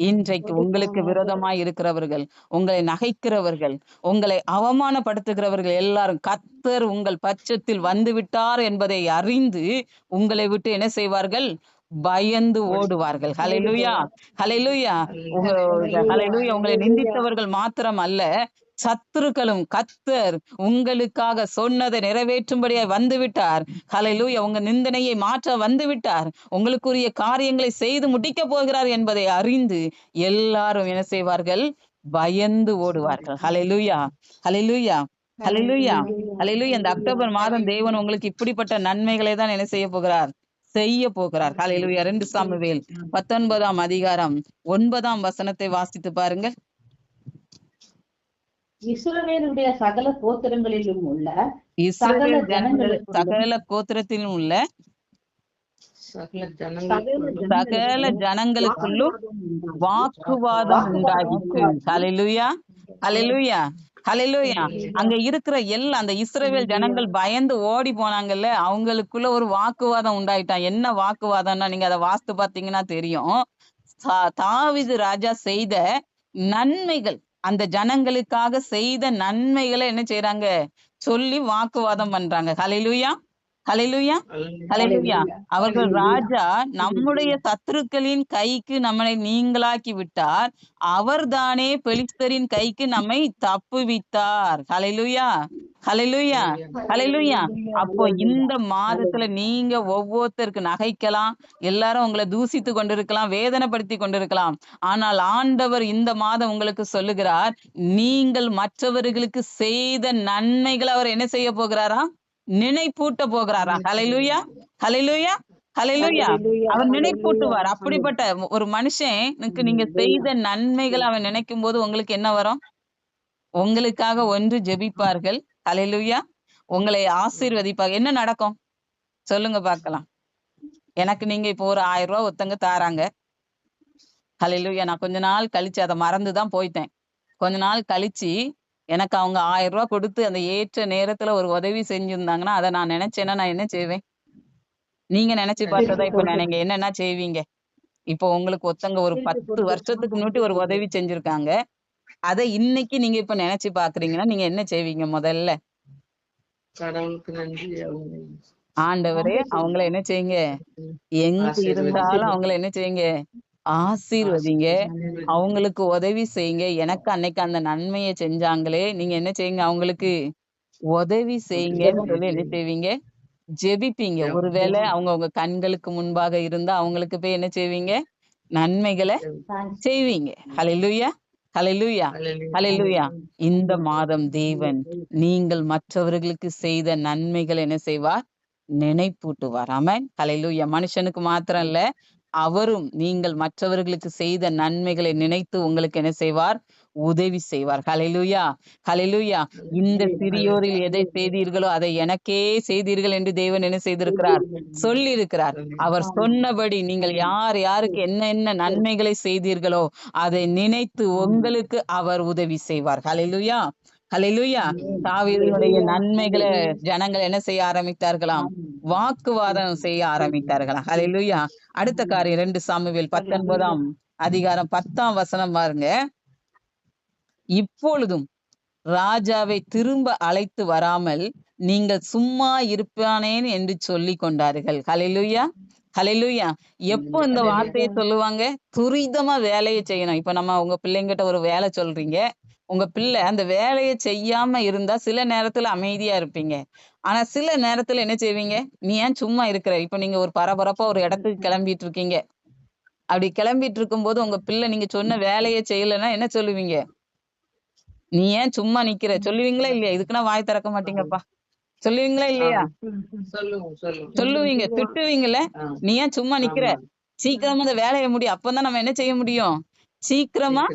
இன்றைக்கு உங்களுக்கு விரோதமாய் இருக்கிறவர்கள், உங்களை நகைக்கிறவர்கள், உங்களை அவமானப்படுத்துகிறவர்கள் எல்லாரும் கர்த்தர் உங்கள் பட்சத்தில் வந்து விட்டார் என்பதை அறிந்து உங்களை விட்டு என்ன செய்வார்கள்? பயந்து ஓடுவார்கள். ஹல்லேலூயா. ஹல்லேலூயா. ஹல்லேலூயா. உங்களை நிந்தித்தவர்கள் மாத்திரம் அல்ல, சத்துருக்களும் கர்த்தர் உங்களுக்காக சொன்னதை நிறைவேற்றும்படியாய் வந்து விட்டார். ஹல்லேலூயா. உங்க நிந்தனையை மாற்ற வந்து விட்டார். உங்களுக்குரிய காரியங்களை செய்து முடிக்க போகிறார் என்பதை அறிந்து எல்லாரும் என்ன செய்வார்கள்? பயந்து ஓடுவார்கள். ஹல்லேலூயா. ஹல்லேலூயா. ஹல்லேலூயா. ஹல்லேலூயா. இந்த அக்டோபர் மாதம் தேவன் உங்களுக்கு இப்படிப்பட்ட நன்மைகளை தான் என்ன செய்ய போகிறார்? செய்ய போகிறார். ஹல்லேலூயா. 2 சாமுவேல் 19:9 வாசித்து பாருங்க. இஸ்ரவேலுடைய சகல கோத்திரங்களிலும் உள்ள சகல கோத்திரத்திலும் உள்ள சகல ஜனங்களுக்குள்ளும் வாக்குவாதம் உண்டாகிற்று. ஹல்லேலூயா. ஹல்லேலூயா. ஹல்லேலூயா. அங்க இருக்கிற அந்த இஸ்ரவேல் ஜனங்கள் பயந்து ஓடி போனாங்கல்ல, அவங்களுக்குள்ள ஒரு வாக்குவாதம் உண்டாயிட்டான். என்ன வாக்குவாதம்னா நீங்க அதை வாஸ்து பாத்தீங்கன்னா தெரியும். தாவீது ராஜா செய்த நன்மைகள், அந்த ஜனங்களுக்காக செய்த நன்மைகளை என்ன செய்யறாங்க? சொல்லி வாக்குவாதம் பண்றாங்க. ஹல்லேலூயா. ஹல்லேலூயா, ஹல்லேலூயா. அவர்கள் ராஜா நம்முடைய சத்துருக்களின் கைக்கு நம்மளை நீங்களாக்கி விட்டார். அவர்தானே பெலிஸ்தரின் கைக்கு நம்மை தப்புவித்தார். ஹல்லேலூயா, ஹல்லேலூயா, ஹல்லேலூயா. அப்போ இந்த மாதத்துல நீங்க ஒவ்வொருத்தருக்கு நகைக்கலாம், எல்லாரும் உங்களை தூசித்து கொண்டிருக்கலாம், வேதனைப்படுத்தி கொண்டிருக்கலாம். ஆனால் ஆண்டவர் இந்த மாதம் உங்களுக்கு சொல்லுகிறார், நீங்கள் மற்றவர்களுக்கு செய்த நன்மைகளை அவர் என்ன செய்ய போகிறாரா? நினைப்பூட்ட போகிறாரா? ஹல்லேலூயா, ஹல்லேலூயா, ஹல்லேலூயா. அவர் நினைப்பூட்டுவார். அப்படிப்பட்ட ஒரு மனுஷனுக்கு நீங்க செய்த நன்மைகளை அவன் நினைக்கும் போது உங்களுக்கு என்ன வரும்? உங்களுக்காக ஒன்று ஜெபிப்பார்கள். ஹல்லேலூயா. உங்களை ஆசீர்வதிப்பார்கள். என்ன நடக்கும் சொல்லுங்க பார்க்கலாம். எனக்கு நீங்க இப்போ ஒரு 1000 ரூபாய் ஒருத்தங்க தாராங்க. ஹல்லேலூயா. நான் கொஞ்ச நாள் கழிச்சு அதை மறந்துதான் போயிட்டேன். கொஞ்ச நாள் கழிச்சு எனக்கு அவங்க 1000 ரூபாய் கொடுத்து அந்த ஏற்ற நேரத்துல ஒரு உதவி செஞ்சிருந்தாங்கன்னா அதை நான் நினைச்சேன்னா நான் என்ன செய்வேன்? நீங்க நினைச்சு பார்த்ததா இப்ப நினைங்க என்னென்ன செய்வீங்க? இப்போ உங்களுக்கு ஒருத்தங்க ஒரு 10 வருஷத்துக்கு முன்னாடி ஒரு உதவி செஞ்சிருக்காங்க. அதை இன்னைக்கு நீங்க இப்ப நினைச்சு பாக்குறீங்கன்னா நீங்க என்ன செய்வீங்க? முதல்ல கடவுளுக்கு நன்றி. ஆண்டவரே அவங்கள என்ன செய்யுங்க, எங்க இருந்தாலும் அவங்கள என்ன செய்யுங்க, ஆசீர்வதிங்க, அவங்களுக்கு உதவி செய்யுங்க. எனக்கு அன்னைக்கு அந்த நன்மையை செஞ்சாங்களே, நீங்க என்ன செய்யுங்க, அவங்களுக்கு உதவி செய்யுங்கன்னு சொல்லி என்ன செய்வீங்க, ஜெபிப்பீங்க. ஒருவேளை அவங்க உங்க கண்களுக்கு முன்பாக இருந்தா அவங்களுக்கு போய் என்ன செய்வீங்க, நன்மைகளை செய்வீங்க. ஹல்லேலூயா, ஹல்லேலூயா, ஹல்லேலூயா. இந்த மாதம் தேவன் நீங்கள் மற்றவர்களுக்கு செய்த நன்மைகள் என்ன செய்வார்? நினைப்பூட்டுவார். ஆமென், ஹல்லேலூயா. மனுஷனுக்கு மாத்திரம் இல்ல, அவரும் நீங்கள் மற்றவர்களுக்கு செய்த நன்மைகளை நினைத்து உங்களுக்கு என்ன செய்வார்? உதவி செய்வார். ஹல்லேலூயா, ஹல்லேலூயா. இந்த சிறியோரில் எதை செய்தீர்களோ அதை எனக்கே செய்தீர்கள் என்று தேவன் என்ன செய்திருக்கிறார்? சொல்லி இருக்கிறார். அவர் சொன்னபடி நீங்கள் யார் யாருக்கு என்ன நன்மைகளை செய்தீர்களோ அதை நினைத்து உங்களுக்கு அவர் உதவி செய்வார். ஹல்லேலூயா, ஹல்லேலூயா. தாவீதுடைய நன்மைகளை ஜனங்கள் என்ன செய்ய ஆரம்பித்தார்களாம்? வாக்குவாதம் செய்ய ஆரம்பித்தார்களாம். ஹல்லேலூயா. அடுத்த காரியம் 2 சாமுவேல் 19ஆம் அதிகாரம் 10ஆம் வசனம் பாருங்க. இப்பொழுதும் ராஜாவை திரும்ப அழைத்து வராமல் நீங்கள் சும்மா இருப்பானேன் என்று சொல்லி கொண்டார்கள். ஹல்லேலூயா, ஹல்லேலூயா. எப்போ இந்த வார்த்தையை சொல்லுவாங்க? துரிதமா வேலையை செய்யணும். இப்ப நம்ம உங்க பிள்ளைங்கிட்ட ஒரு வேலை சொல்றீங்க, உங்க பிள்ளை அந்த வேலையை செய்யாம இருந்தா சில நேரத்துல அமைதியா இருப்பீங்க. ஆனா சில நேரத்துல என்ன செய்வீங்க? நீ ஏன் சும்மா இருக்கிற? இப்ப நீங்க ஒரு பரபரப்பா ஒரு இடத்துக்கு கிளம்பிட்டு இருக்கீங்க. அப்படி கிளம்பிட்டு இருக்கும் போது உங்க பிள்ளை நீங்க சொன்ன வேலையை செய்யலைன்னா என்ன சொல்லுவீங்க? நீ ஏன் சும்மா நிக்கிற சொல்லுவீங்களா இல்லையா? இதுக்குன்னா வாய் திறக்க மாட்டீங்கப்பா, சொல்லுவீங்களா இல்லையா? சொல்லுவீங்க, திட்டுவீங்கல்ல. நீ ஏன் சும்மா நிக்கிற, சீக்கிரமா அந்த வேலையை முடியும், அப்பதான் நம்ம என்ன செய்ய முடியும், சீக்கிரமா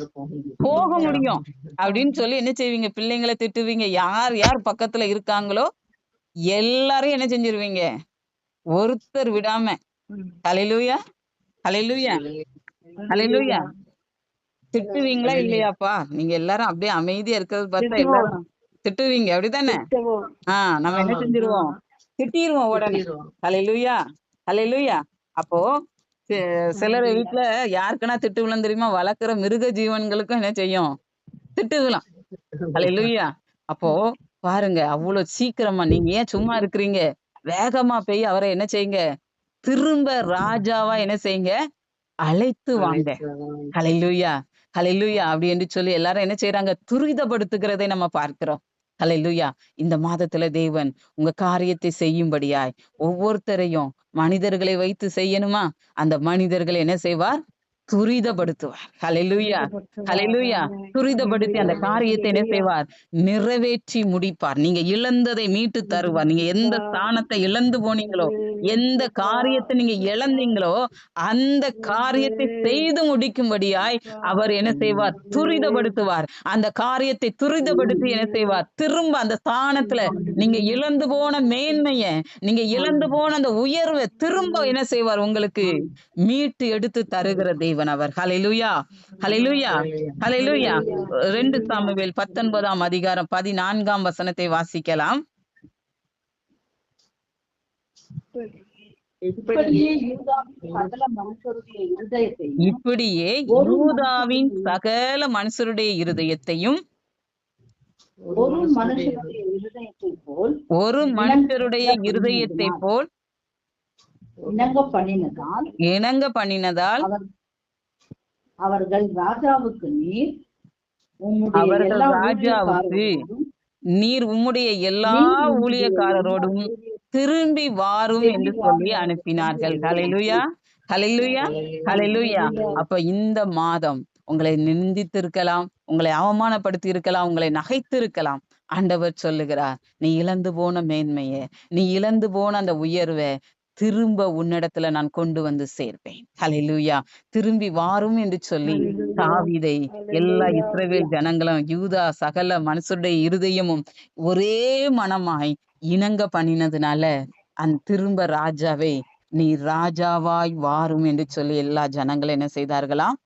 போக முடியும் அப்படின்னு சொல்லி என்ன செய்வீங்க? பிள்ளைங்களை திட்டுவீங்க. யார் யார் பக்கத்துல இருக்காங்களோ எல்லாரையும் என்ன செஞ்சிருவீங்க? ஒருத்தர் விடாம. ஹல்லேலூயா, ஹல்லேலூயா, ஹல்லேலூயா. திட்டுவீங்களா இல்லையாப்பா? நீங்க எல்லாரும் அப்படியே அமைதியா இருக்கிறது பார்த்தா எல்லாரும் திட்டுவீங்க, அப்படித்தானே? நம்ம என்ன செஞ்சிருவோம்? திட்டிடுவோம் உடனே. ஹல்லேலூயா, ஹல்லேலூயா. அப்போ சிலர் வீட்டுல யாருக்குன்னா திட்டு விழும் தெரியுமா? வளர்க்குற மிருக ஜீவன்களுக்கும் என்ன செய்யும்? திட்டு விழும். ஹல்லேலூயா. அப்போ பாருங்க, அவ்வளவு சீக்கிரமா நீங்க ஏன் சும்மா இருக்கிறீங்க? வேகமா போய் அவரை என்ன செய்யுங்க? திரும்ப ராஜாவா என்ன செய்யுங்க? அழைத்து வாங்க. ஹல்லேலூயா, ஹல்லேலூயா. அப்படி என்று சொல்லி எல்லாரும் என்ன செய்யறாங்க? துரிதப்படுத்துகிறதை நம்ம பார்க்கிறோம். ஹல்லேலூயா. இந்த மாதத்துல தேவன் உங்க காரியத்தை செய்யும்படியாய் ஒவ்வொருத்தரையும் மனிதர்களை வைத்து செய்யணுமா? அந்த மனிதர்களை என்ன செய்வார்? துரிதப்படுத்துவார். ஹல்லேலூயா, ஹல்லேலூயா. துரிதப்படுத்தி அந்த காரியத்தை என்ன செய்வார்? நிறைவேற்றி முடிப்பார். நீங்க இழந்ததை மீட்டு தருவார். நீங்க எந்த ஸ்தானத்தை இழந்து போனீங்களோ, எந்த காரியத்தை நீங்க இழந்தீங்களோ அந்த காரியத்தை செய்து முடிக்கும்படியாய் அவர் என்ன செய்வார்? துரிதப்படுத்துவார். அந்த காரியத்தை துரிதப்படுத்தி என்ன செய்வார்? திரும்ப அந்த ஸ்தானத்துல நீங்க இழந்து போன மேன்மைய, நீங்க இழந்து போன அந்த உயர்வை திரும்ப என்ன செய்வார்? உங்களுக்கு மீட்டு எடுத்து தருகிற தேவன் அவர். ஹல்லேலூயா, ஹல்லேலூயா, ஹல்லேலூயா. 2 சாமுவேல் 19ஆம் அதிகாரம் 14ஆம் வசனத்தை வாசிக்கலாம். இப்படியே யூதாவின் சகல மனுஷருடைய இருதயத்தையும் ஒரு மனுஷனுடைய இருதயத்தை போல் ஒரு மனுஷருடைய இருதயத்தை போல் இணங்க பண்ணினதால் அவர்கள் ராஜாவுக்கு நீர் உம்முடைய எல்லா ஊழியக்காரரோடும் திரும்பி வாரும் என்று சொல்லி அனுப்பினார்கள். ஹல்லேலூயா, ஹல்லேலூயா, ஹல்லேலூயா. அப்ப இந்த மாதம் உங்களை நிந்தித்து இருக்கலாம், உங்களை அவமானப்படுத்தி இருக்கலாம், உங்களை நகைத்து இருக்கலாம். ஆண்டவர் சொல்லுகிறார், நீ இழந்து போன மேன்மைய, நீ இழந்து போன அந்த உயர்வை திரும்ப உன்னிடத்துல நான் கொண்டு வந்து சேர்ப்பேன். ஹல்லேலூயா. திரும்பி வாரும் என்று சொல்லி தாவீதை எல்லா இஸ்ரவேல் ஜனங்களும், யூதா சகல மனுஷருடைய இருதயமும் ஒரே மனமாய் இணங்க பண்ணினதுனால திரும்ப ராஜாவை நீ ராஜாவாய் வாரும் என்று சொல்லி எல்லா ஜனங்களும் என்ன செய்தார்களாம்?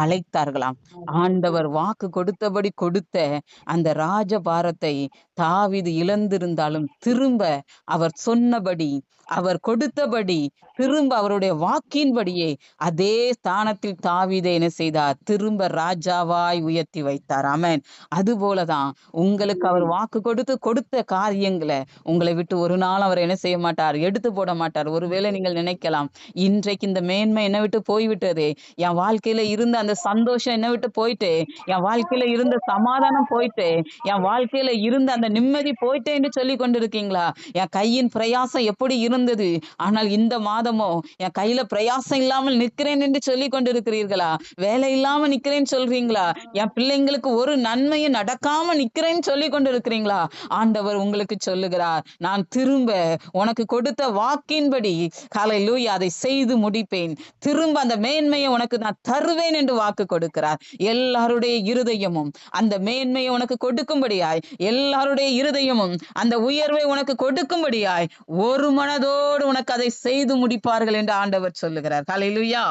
அழைத்தார்களாம். ஆண்டவர் வாக்கு கொடுத்தபடி கொடுத்த அந்த ராஜபாரத்தை தாவீது இழந்திருந்தாலும் திரும்ப அவர் சொன்னபடி, அவர் கொடுத்தபடி, திரும்ப அவருடைய வாக்கின்படியே அதே ஸ்தானத்தில் தாவீதை என்ன செய்தார்? திரும்ப ராஜாவாய் உயர்த்தி வைத்தார். ஆமென். அதுபோலதான் உங்களுக்கு அவர் வாக்கு கொடுத்த காரியங்களை உங்களை விட்டு ஒரு நாள் அவர் என்ன செய்ய மாட்டார்? எடுத்து போட மாட்டார். ஒருவேளை நீங்கள் நினைக்கலாம், இன்றைக்கு இந்த மேன்மை என்னை விட்டு போய்விட்டதே, என் வாழ்க்கையில இருந்த அந்த சந்தோஷம் என்னை விட்டு போயிட்டு, என் வாழ்க்கையில இருந்த சமாதானம் போயிட்டு, என் வாழ்க்கையில இருந்த அந்த நிம்மதி போயிட்டே என்று சொல்லி கொண்டிருக்கீங்களா? என் கையின் பிரயாசம் எப்படி இருந்தது, ஆனால் இந்த மாதமோ என் கையில பிரயாசம் இல்லாமல் நிற்கிறேன் என்று சொல்லி கொண்டிருக்கிறீர்களா? வேலை இல்லாம நிக்கிறேன்னு சொல்றீங்களா? என் பிள்ளைங்களுக்கு ஒரு நன்மையும் நடக்காம நிக்கிறேன்னு சொல்லி கொண்டிருக்கிறீங்களா? ஆண்டவர் உங்களுக்கு சொல்லுகிறார், நான் திரும்ப உனக்கு கொடுத்த வாக்கின்படி ஹல்லேலூயா அதை செய்து முடிப்பேன். திரும்ப அந்த மேன்மையை உனக்கு நான் தருவேன் என்று வாக்கு கொடுக்கிறார். எல்லாருடைய இருதயமும் அந்த மேன்மையை உனக்கு கொடுக்கும்படியாய், எல்லாருடைய இருதயமும் அந்த உயர்வை உனக்கு கொடுக்கும்படியாய் ஒரு மனதோடு உனக்கு அதை செய்து முடிப்பார்கள் என்று ஆண்டவர் சொல்லுகிறார். ஹல்லேலூயா,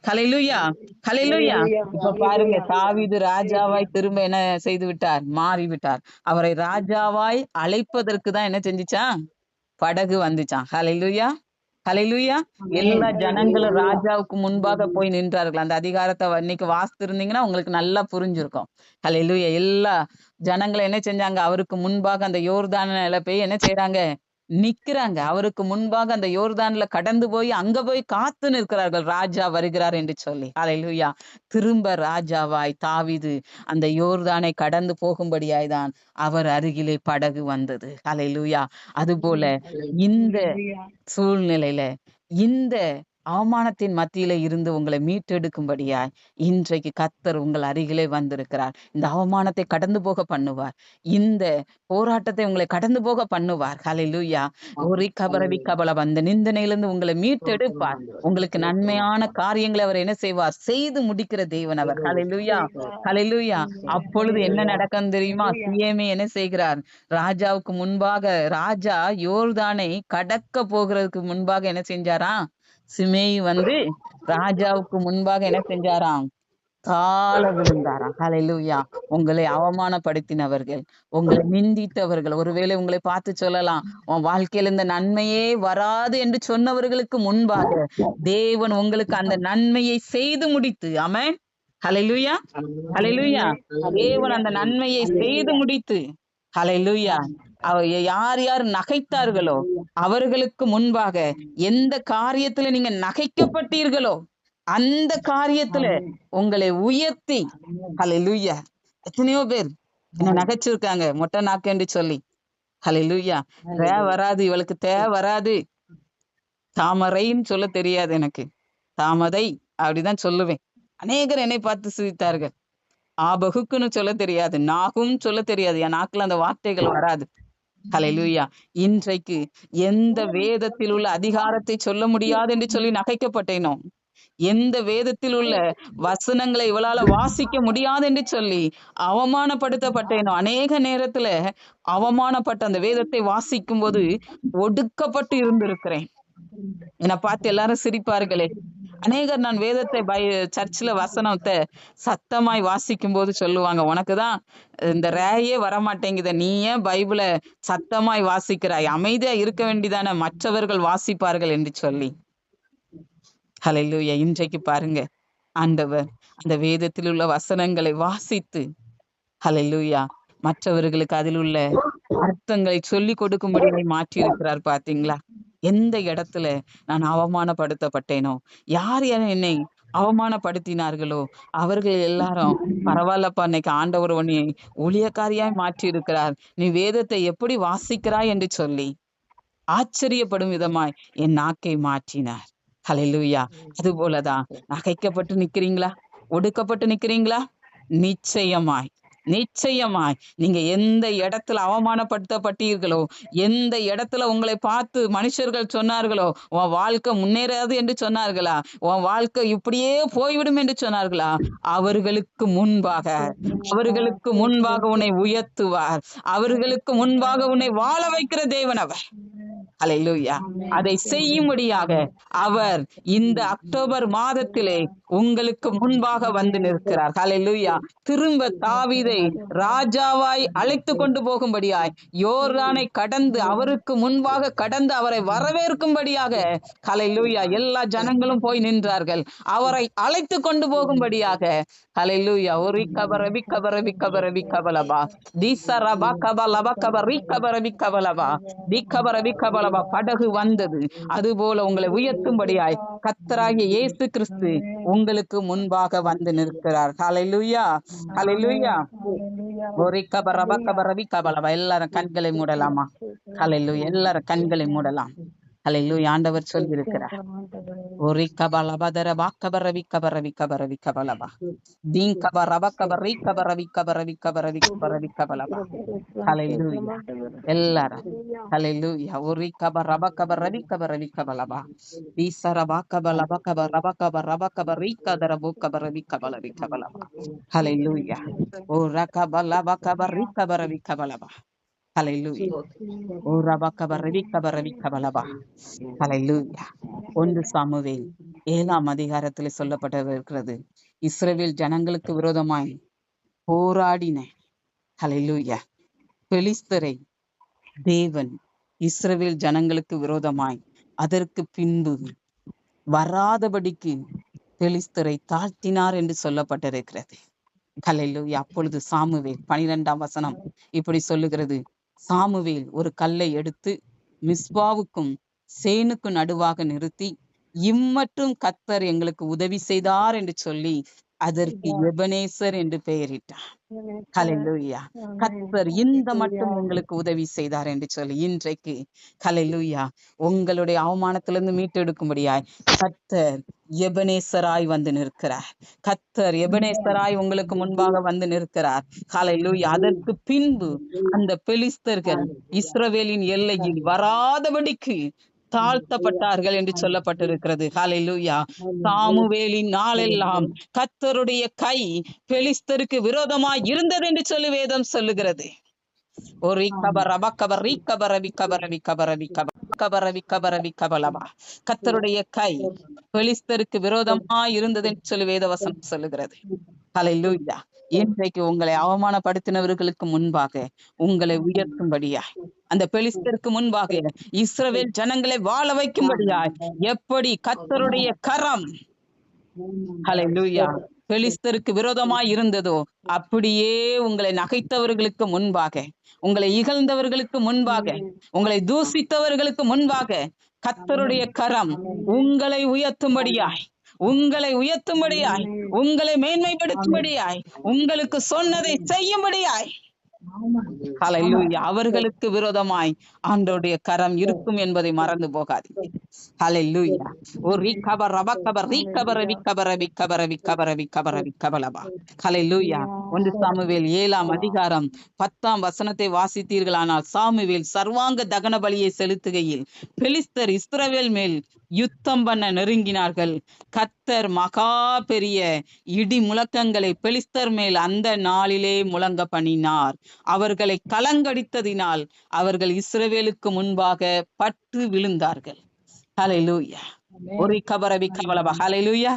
ஹல்லேலூயா, ஹல்லேலூயா. இப்ப பாருங்க, தாவீது ராஜாவாய் திரும்ப என்ன செய்து விட்டார்? மாறிவிட்டார். அவரை ராஜாவாய் அழைப்பதற்கு தான் என்ன செஞ்சுச்சான்? படகு வந்துச்சான். ஹல்லேலூயா, ஹல்லேலூயா. எல்லா ஜனங்களும் ராஜாவுக்கு முன்பாக போய் நின்றார்கள். அந்த அதிகாரத்தை இன்னைக்கு வாசித்து இருந்தீங்கன்னா உங்களுக்கு நல்லா புரிஞ்சிருக்கும். ஹல்லேலூயா. எல்லா ஜனங்களும் என்ன செஞ்சாங்க? அவருக்கு முன்பாக அந்த யோர்தான்ல போய் என்ன செய்யறாங்க? நிக்கிறாங்க. அவருக்கு முன்பாக அந்த யோர்தான்ல கடந்து போய் அங்க போய் காத்து நிற்கிறார்கள், ராஜா வருகிறார் என்று சொல்லி. ஹல்லேலூயா. திரும்ப ராஜாவாய் தாவீது அந்த யோர்தானை கடந்து போகும்படியாய் தான் அவர் அருகிலே படகு வந்தது. ஹல்லேலூயா. அதுபோல இந்த சூழ்நிலையில, இந்த அவமானத்தின் மத்தியில இருந்து உங்களை மீட்டெடுக்கும்படியாய் இன்றைக்கு கர்த்தர் உங்கள் அருகிலே வந்திருக்கிறார். இந்த அவமானத்தை கடந்து போக பண்ணுவார். இந்த போராட்டத்தை உங்களை கடந்து போக பண்ணுவார். ஹல்லேலூயா. ஒரு கபல வந்த நிந்தனையிலிருந்து உங்களை மீட்டெடுப்பார். உங்களுக்கு நன்மையான காரியங்களை அவர் என்ன செய்வார்? செய்து முடிக்கிற தேவன் அவர். ஹல்லேலூயா, ஹல்லேலூயா. அப்பொழுது என்ன நடக்கும் தெரியுமா? சியேமே என்ன செய்கிறார்? ராஜாவுக்கு முன்பாக, ராஜா யோர்தானை கடக்க போகிறதுக்கு முன்பாக என்ன செஞ்சாராம்? சிமேயி வந்து ராஜாவுக்கு முன்பாக என்ன செஞ்சாராம்? கால விழுந்தாராம். ஹல்லேலூயா. உங்களை அவமானப்படுத்தினவர்கள், உங்களை நிந்தித்தவர்கள், ஒருவேளை உங்களை பார்த்து சொல்லலாம், உன் வாழ்க்கையில இந்த நன்மையே வராது என்று சொன்னவர்களுக்கு முன்பாக தேவன் உங்களுக்கு அந்த நன்மையை செய்து முடித்து, ஆமென், ஹல்லேலூயா, ஹல்லேலூயா. தேவன் அந்த நன்மையை செய்து முடித்து, ஹல்லேலூயா, யார் யார் நகைத்தார்களோ அவர்களுக்கு முன்பாக எந்த காரியத்துல நீங்க நகைக்கப்பட்டீர்களோ அந்த காரியத்துல உங்களை உயர்த்தி, ஹல்லேலூயா. எத்தனையோ பேர் என்ன நகைச்சிருக்காங்க, மொட்டை நாக்கு என்று சொல்லி. ஹல்லேலூயா. வராது, இவளுக்கு வராது, தாமரைன்னு சொல்ல தெரியாது எனக்கு, தாமதை அப்படிதான் சொல்லுவேன். அநேகர் என்னை பார்த்து சிரித்தார்கள். ஆபகுக்குன்னு சொல்ல தெரியாது, நாகும் சொல்ல தெரியாது, என் நாக்குல அந்த வார்த்தைகள் வராது. ஹல்லேலூயா. இன்றைக்கு எந்த வேதத்தில் உள்ள அதிகாரத்தை சொல்ல முடியாது என்று சொல்லி நகைக்கப்பட்டேனோ, எந்த வேதத்தில் உள்ள வசனங்களை இவளால வாசிக்க முடியாது என்று சொல்லி அவமானப்படுத்தப்பட்டேனோ, அநேக நேரத்துல அவமானப்பட்ட அந்த வேதத்தை வாசிக்கும் போது ஒடுக்கப்பட்டு இருந்திருக்கிறேன். என்னை பார்த்து எல்லாரும் சிரிப்பார்களே. அநேகர் நான் வேதத்தை சர்ச்சில் வசனத்தை சத்தமாய் வாசிக்கும் போது சொல்லுவாங்க, உனக்குதான் இந்த ரேயே வரமாட்டேங்குத, நீ ஏன் பைபிளை சத்தமாய் வாசிக்கிறாய், அமைதியா இருக்க வேண்டியதானே, மற்றவர்கள் வாசிப்பார்கள் என்று சொல்லி. ஹல்லேலூயா. இன்றைக்கு பாருங்க, ஆண்டவர் அந்த வேதத்தில் உள்ள வசனங்களை வாசித்து, ஹல்லேலூயா, மற்றவர்களுக்கு அதில் உள்ள அர்த்தங்களை சொல்லி கொடுக்கும்படியாய் மாற்றி இருக்கிறார். பாத்தீங்களா? எந்த இடத்துல நான் அவமானப்படுத்தப்பட்டேனோ, யார் என்னை அவமானப்படுத்தினார்களோ அவர்கள் எல்லாரும் பரவாயில்லப்பா, இன்னைக்கு ஆண்டவர் உன்னை ஊழியக்காரியாய் மாற்றி இருக்கிறார், நீ வேதத்தை எப்படி வாசிக்கிறாய் என்று சொல்லி ஆச்சரியப்படும் விதமாய் என் நாக்கை மாற்றினார். ஹல்லேலூயா. அது போலதான் நகைக்கப்பட்டு நிக்கிறீங்களா? ஒடுக்கப்பட்டு நிக்கிறீங்களா? நிச்சயமாய் நிச்சயமாய் நீங்க எந்த இடத்துல அவமானப்படுத்தப்பட்டீர்களோ, எந்த இடத்துல உங்களை பார்த்து மனுஷர்கள் சொன்னார்களோ, உன் வாழ்க்கை முன்னேறாது என்று சொன்னார்களா, உன் வாழ்க்கை இப்படியே போய்விடும் என்று சொன்னார்களா, அவர்களுக்கு முன்பாக உன்னை உயர்த்துவார். அவர்களுக்கு முன்பாக உன்னை வாழ வைக்கிற தேவன் அவர். ஹல்லேலூயா. அதை செய்யும்படியாக அவர் இந்த அக்டோபர் மாதத்திலே உங்களுக்கு முன்பாக வந்து நிற்கிறார். ஹல்லேலூயா. திரும்ப தாவீதை ராஜாவாய் அழைத்து கொண்டு போகும்படியாய், யோர்தானை கடந்து அவருக்கு முன்பாக கடந்து அவரை வரவேற்கும்படியாக, ஹல்லேலூயா, எல்லா ஜனங்களும் போய் நின்றார்கள். அவரை அழைத்து கொண்டு போகும்படியாக, ஹல்லேலூயா, ஒரு கபரபி கபரபி கபரபி கபலபா தீசரபா கபலபா கபரி கபரபி கபலபா தி கபரபி கபலபா படகு வந்தது. அதுபோல உங்களை உயர்த்தும்படியாய் கர்த்தராகிய இயேசு கிறிஸ்து உங்களுக்கு முன்பாக வந்து நிற்கிறார். ஹல்லேலூயா, ஹல்லேலூயா. ஒரு கபரபா கபரபி கபலபா. எல்லாரும் கண்களை மூடலாமா? ஹல்லேலூயா. எல்லாரும் கண்களை மூடலாம். ஹல்லேலூயா. ஆண்டவர் சொல்லி இருக்கிறார், ஒரு கபலபா தரபா கபரவி கபரவி கபரவி கபலபா தீன் கபரபா கபரி கபரவி கபரவி கபரவி கபரவி கபலபா. ஹல்லேலூயா. எல்லாரும் ஹல்லேலூயா. ஒரு கபரபா கபரவி கபரவி கபலபா தீசரபா கபலபா கபரபா கபரபா கபரி கதரபு கபரவி கபலவி கபலபா. ஹல்லேலூயா. ஒரு கபலபா கபரி கபரவி கபலபா. ஹல்லேலூயா. ஓ ரபா கபரவி கபரவி கபலபா. ஹல்லேலூயா. 1 சாமுவேல் 7ஆம் அதிகாரத்தில் சொல்லப்பட்டிருக்கிறது, இஸ்ரவேல் ஜனங்களுக்கு விரோதமாய் போராடின, ஹல்லேலூயா, பெலிஸ்தரை தேவன் இஸ்ரவேல் ஜனங்களுக்கு விரோதமாய் அதற்கு பின்பு வராதபடிக்கு பெலிஸ்தரை தாழ்த்தினார் என்று சொல்லப்பட்டிருக்கிறது. ஹல்லேலூயா. அப்பொழுது சாமுவேல் 12ஆம் வசனம் இப்படி சொல்லுகிறது, சாமுவேல் ஒரு கல்லை எடுத்து மிஸ்பாவுக்கும் சேனுக்கு நடுவாக நிறுத்தி, இம்மட்டும் கர்த்தர் எங்களுக்கு உதவி செய்தார் என்று சொல்லி அதற்கு எபனேசர் என்று பெயரிட்டார். ஹல்லேலூயா. கர்த்தர் இந்த மட்டும் உங்களுக்கு உதவி செய்தார் என்று சொல்லி இன்றைக்கு, ஹல்லேலூயா, உங்களுடைய அவமானத்திலிருந்து மீட்டெடுக்கும்படியாய் கர்த்தர் எபனேசராய் வந்து நிற்கிறார். கர்த்தர் எபனேசராய் உங்களுக்கு முன்பாக வந்து நிற்கிறார். ஹல்லேலூயா. அதற்கு பின்பு அந்த பெலிஸ்தர்கள் இஸ்ரவேலின் எல்லையில் வராதபடிக்கு தாழ்த்தப்பட்டார்கள் என்று சொல்லப்பட்டிருக்கிறது. ஹல்லேலூயா. சாமுவேலின் நாளெல்லாம் கர்த்தருடைய கை பெலிஸ்தருக்கு விரோதமாய் இருந்தது என்று சொல்லி வேதம் சொல்லுகிறது. ஒரு கபரபா கபரி கபரவி கபரவி கபரவி கபரவி கபரவி கபலபா. கர்த்தருடைய கை பெலிஸ்தருக்கு விரோதமாய் இருந்தது என்று சொல்லி வேதவசனம் சொல்லுகிறது. ஹல்லேலூயா. இன்றைக்கு உங்களை அவமானப்படுத்தினவர்களுக்கு முன்பாக உங்களை உயர்த்தும்படியாய், அந்த பெலிஸ்தருக்கு முன்பாக இஸ்ரவேல் ஜனங்களை வாழ வைக்கும்படியாய் எப்படி கர்த்தருடைய கரம், ஹல்லேலூயா, பெலிஸ்தருக்கு விரோதமாய் இருந்ததோ அப்படியே உங்களை நகைத்தவர்களுக்கு முன்பாக, உங்களை இகழ்ந்தவர்களுக்கு முன்பாக, உங்களை தூசித்தவர்களுக்கு முன்பாக கர்த்தருடைய கரம் உங்களை உயர்த்தும்படியாய், உங்களை உயர்த்தும்படியாய், உங்களை மேன்மைப்படுத்தும்படியாய், உங்களுக்கு சொன்னதை செய்யும்படியாய், ஹல்லேலூயா, அவர்களுக்கு விரோதமாய் ஆண்டவருடைய கரம் இருக்கும் என்பதை மறந்து போகாதீங்க. ஹல்லேலூயா. ஒரு கபர் ரப கபர் ரீ கபர வி கபர வி கபர வி கபர வி கபர வி கபலபா. ஹல்லேலூயா. 1 சாமுவேல் 7ஆம் அதிகாரம் 10ஆம் வசனத்தை வாசித்தீர்களானால், சாமுவேல் சர்வாங்க தகன பலியை செலுத்துகையில் பெலிஸ்தர் இஸ்ரவேல் மேல் யுத்தம் பண்ண நெருங்கினார்கள். கர்த்தர் மகா பெரிய இடி முழக்கங்களை பெலிஸ்தர் மேல் அந்த நாளிலே முழங்க பண்ணினார். அவர்களை கலங்கடித்ததினால் அவர்கள் இஸ்ரவேலுக்கு முன்பாக பட்டு விழுந்தார்கள். ஹல்லேலூயா. ஒரு கபரவி கபலபா. ஹல்லேலூயா,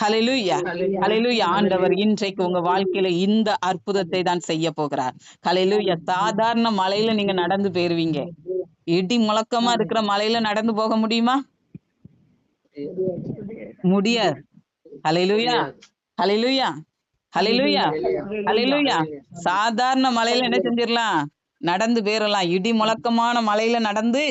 ஹல்லேலூயா, ஹல்லேலூயா. ஆண்டவர் இன்றைக்கு உங்க வாழ்க்கையில இந்த அற்புதத்தை தான் செய்ய போகிறார். ஹல்லேலூயா. சாதாரண மலையில நீங்க நடந்து போயிருவீங்க, இடி முழக்கமா இருக்கிற மலையில நடந்து போக முடியுமா? முடியாது. ஹல்லேலூயா, ஹல்லேலூயா, ஹalleluya, ஹalleluya. சாதாரண மலையில என்ன செஞ்சிடலாம், நடந்து போயிடலாம். இடி முழக்கமான மலையில நடந்து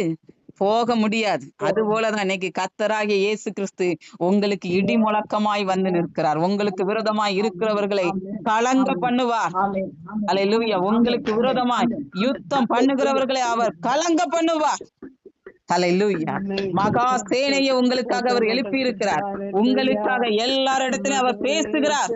போக முடியாது. அது போலதான் இன்னைக்கு கர்த்தராகிய இயேசு கிறிஸ்து உங்களுக்கு இடி முழக்கமாய் வந்து நிற்கிறார். உங்களுக்கு விரோதமாய் இருக்கிறவர்களை கலங்க பண்ணுவார். ஆமென் ஆமென் ஹalleluya. உங்களுக்கு விரோதமாய் யுத்தம் பண்ணுகிறவர்களை அவர் கலங்க பண்ணுவார். ஹalleluya. மகா சேனையை உங்களுக்காக அவர் எழுப்பி இருக்கிறார். உங்களுக்காக எல்லாரிடத்திலும் அவர் பேசுகிறார்.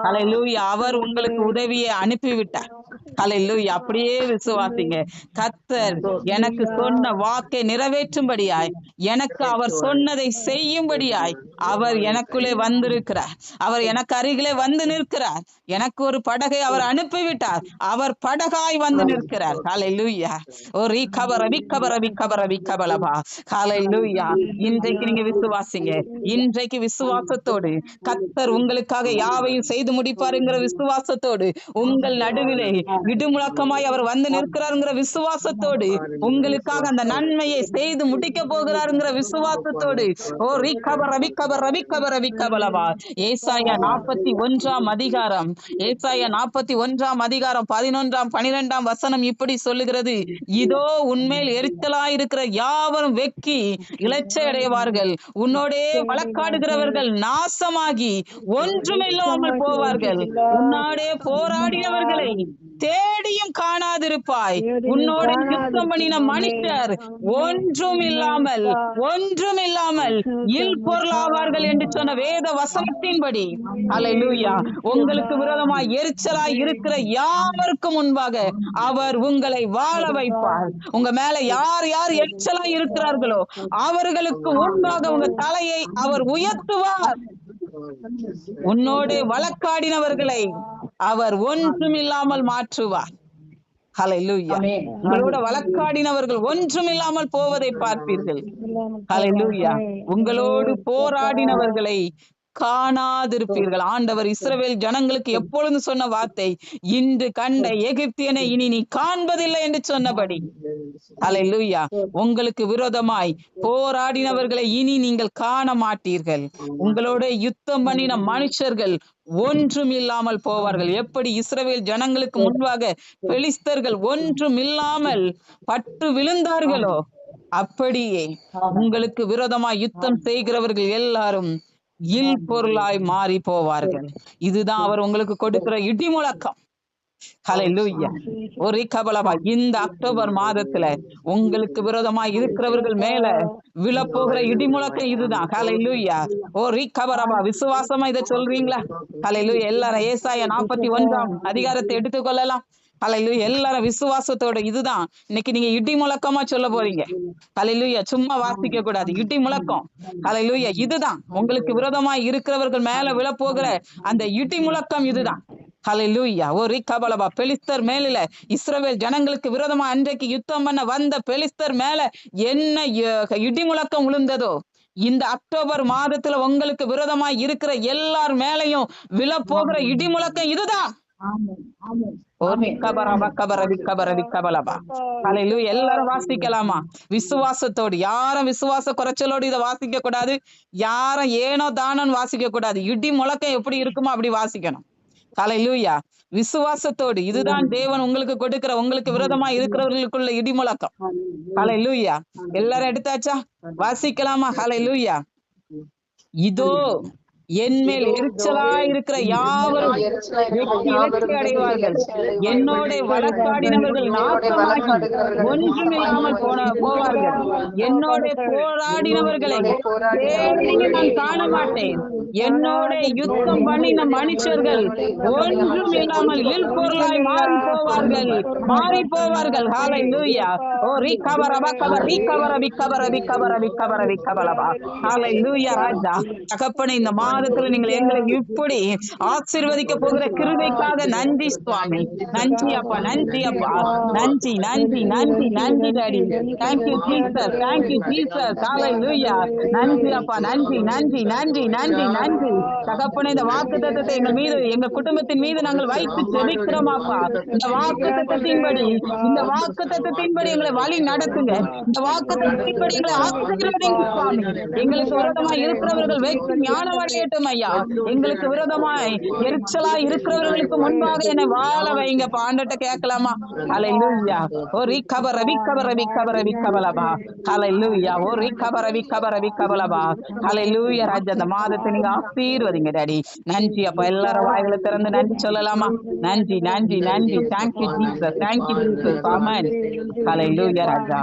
ஹalleluya. அவர் உங்களுக்கு உதவியை அனுப்பிவிட்டார். ஹalleluya. அப்படியே விசுவாசிங்க. கர்த்தர் எனக்கு சொன்ன வாக்கை நிறைவேற்றும்படியாய், எனக்கு அவர் சொன்னதை செய்யும்படியாய் அவர் எனக்குள்ளே வந்திருக்கிறார். அவர் எனக்கு அருகிலே வந்து நிற்கிறார். எனக்கு ஒரு படகை அவர் அனுப்பிவிட்டார். அவர் படகாய் வந்து நிற்கிறார். ஹalleluya. ஓ ரீகபர விகபர விகபர விகபலபா. ஹalleluya. இன்றைக்கு நீங்க விசுவாசிங்க. இன்றைக்கு விசுவாசத்தோடு கர்த்தர் உங்களுக்காக யாவையும் செய்து முடிப்பாருங்கிற விசுவாசத்தோடு, உங்கள் நடுவிலே இடுமுழக்கமாய் அவர் வந்து நிற்கிறாருங்கிற விசுவாசத்தோடு, உங்களுக்காக அந்த நன்மையை செய்து முடிக்க போகிறாருங்கிற விசுவாசத்தோடு, ஓ ரீகபர விகபர விகபர விகபலபா. ஏசாயா 41 அதிகாரம், ஏசாயா 41 அதிகாரம் 11 12 வசனம் இப்படி சொல்லுகிறது. இதோ உன்மேல் எரிச்சலாயிருக்கிற யாவரும் வெக்கி இலச்சை அடைவார்கள். உன்னோடே வழக்காடுகிறவர்கள் நாசமாகி ஒன்றுமில்லாமல் போவார்கள். உன்னோடே போராடினவர்களை தேடியும் காணாதிருப்பாய். உன்னோட யுத்தம் பண்ணின மனுஷர் ஒன்றுமில்லாமல் இல் பொருளாவார்கள் என்று சொன்ன வேத வசனத்தின்படி, ஹல்லேலூயா, உங்களுக்கு விரோதமாய் எரிச்சலாய் இருக்கிற யாவருக்கும் முன்பாக அவர் உங்களை வாழ வைப்பார். உங்க மேல யார் யார் எரிச்சலாய் இருக்கிறார்களோ அவர்களுக்கு முன்பாக உங்க தலையை அவர் உயர்த்துவார். உன்னோடு வழக்காடினவர்களை அவர் ஒன்றுமில்லாமல் மாற்றுவார். ஹல்லேலூயா. உங்களோட வழக்காடினவர்கள் ஒன்றுமில்லாமல் போவதை பார்ப்பீர்கள். ஹல்லேலூயா. உங்களோடு போராடினவர்களை காணாதிருப்பீர்கள். ஆண்டவர் இஸ்ரவேல் ஜனங்களுக்கு எப்பொழுது சொன்ன வார்த்தை, இன்று கண்ட எகிப்தியனை இனி நீ காண்பதில்லை என்று சொன்னபடி, ஹல்லேலூயா, உங்களுக்கு விரோதமாய் போராடினவர்களை இனி நீங்கள் காண மாட்டீர்கள். உங்களோட யுத்தம் பண்ணின மனுஷர்கள் ஒன்றும் இல்லாமல் போவார்கள். எப்படி இஸ்ரவேல் ஜனங்களுக்கு முன்பாக பெலிஸ்தர்கள் ஒன்றும் இல்லாமல் பட்டு விழுந்தார்களோ, அப்படியே உங்களுக்கு விரோதமாய் யுத்தம் செய்கிறவர்கள் எல்லாரும் இல் பொருளாய் மாறி போவார்கள். இதுதான் அவர் உங்களுக்கு கொடுக்கிற இடி முழக்கம். ஹல்லேலூயா. ஒரு கபலபா. இந்த அக்டோபர் மாதத்துல உங்களுக்கு விரோதமாய் இருக்கிறவர்கள் மேல விழப்போகிற இடி முழக்கம் இதுதான். ஹல்லேலூயா. ஓ ரீகபரபா. விசுவாசமா இதை சொல்றீங்களா? ஹல்லேலூயா. எல்லாரும் ஏசாயா 41 அதிகாரத்தை எடுத்துக்கொள்ளலாம். ஹல்லேலூயா. எல்லாரும் விசுவாசத்தோட இதுதான் இன்னைக்கு நீங்க இடி முழக்கமா சொல்ல போறீங்க. ஹல்லேலூயா. சும்மா வாசிக்க கூடாது, இடி முழக்கம். ஹல்லேலூயா. இதுதான் உங்களுக்கு விரோதமாய் இருக்கிறவர்கள் மேல விழப்போகிற அந்த இடி முழக்கம் இதுதான். ஹல்லேலூயா. ஓ ரீகபலபா. பெலிஸ்தர் மேல, இஸ்ரவேல் ஜனங்களுக்கு விரோதமா அன்றைக்கு யுத்தம் பண்ண வந்த பெலிஸ்தர் மேல என்ன இடி முழக்கம் விழுந்ததோ, இந்த அக்டோபர் மாதத்துல உங்களுக்கு விரோதமாய் இருக்கிற எல்லார் மேலையும் விழப்போகிற இடி முழக்கம் இதுதான். எல்லாரும் வாசிக்கலாமா? விசுவாசத்தோடு. யாரும் விசுவாச குறைச்சலோடு இதை வாசிக்க கூடாது. யாரும் ஏனோ தானோன்னு வாசிக்க கூடாது. இடி முழக்கம் எப்படி இருக்குமோ அப்படி வாசிக்கணும். ஹல்லேலூயா. விசுவாசத்தோடு. இதுதான் தேவன் உங்களுக்கு கொடுக்கிற, உங்களுக்கு விரோதமா இருக்கிறவர்களுக்குள்ள இடி முழக்கம். ஹல்லேலூயா. எல்லாரும் எடுத்தாச்சா? வாசிக்கலாமா? ஹல்லேலூயா. இதோ என்மேல் எரிச்சலாய் இருக்கிற யாவரும் இலச்சை அடைவார்கள். என்னோட வழக்காடினவர்கள் நாசமாகி ஒன்றுமில்லாமல் போவார்கள். என்னோட போராடினவர்களை தேடி நான் காண மாட்டேன். என்னோட யுத்தம் பண்ணின மனுஷர்கள் ஒன்றும் இல்லாமல் இல் பொருளாய் மாறி போவார்கள். ஹல்லேலூயா. ஓ ரீகபர பகபர ரீகபர விகபர விகபர விகபர விகபலபா. ஹல்லேலூயா. ராஜா தகப்பனே, இந்த மாதத்துல நீங்கள் எங்களை இப்படி ஆசீர்வதிக்க போகிற கிருபைக்காக நன்றி சுவாமி. நன்றி அப்பா, நன்றி அப்பா, நன்றி நன்றி நன்றி நன்றி daddy. Thank you Jesus, thank you Jesus. Hallelujah. நன்றி அப்பா, நன்றி நன்றி நன்றி நன்றி நன்றி நன்றி தகப்பனே. இந்த வாக்கு தத்தத்தை எங்கள் மீது, எங்க குடும்பத்தின் மீது நாங்கள் வைத்து ஜெபிக்கிறோமாப்பா. இந்த வாக்கு தத்தத்தின்படி, இந்த வாக்கு தத்தத்தின்படி எங்களை வழி நடத்துங்க. இந்த வாக்கு தத்தத்தின்படி எங்களை ஆசீர்வதிங்க சுவாமி. எங்களுக்கு விரோதமாய் இருக்கிறவர்கள் வெற்றி ஞானம் அடையட்டும் ஐயா. எங்களுக்கு விரோதமாய் எரிச்சலாய் இருக்கிறவர்களுக்கு முன்பாக என்னை வாழ வைங்க. பாண்டட்ட கேட்கலாமா? ஹல்லேலூயா. ஓ ரிகபர விகபர விகபர விகபலபா. ஹல்லேலூயா. ஓ ரிகபர விகபர விகபலபா. ஹல்லேலூயா. ராஜா, அந்த மாதத்தை நீங்க ஆசீர்வதிங்க டாடி. நன்றி அப்பா. எல்லாரும் வாய்களை திறந்து நன்றி சொல்லலாமா? நன்றி நன்றி நன்றி. Thank you Jesus, thank you Jesus. Amen. Hallelujah ராஜா.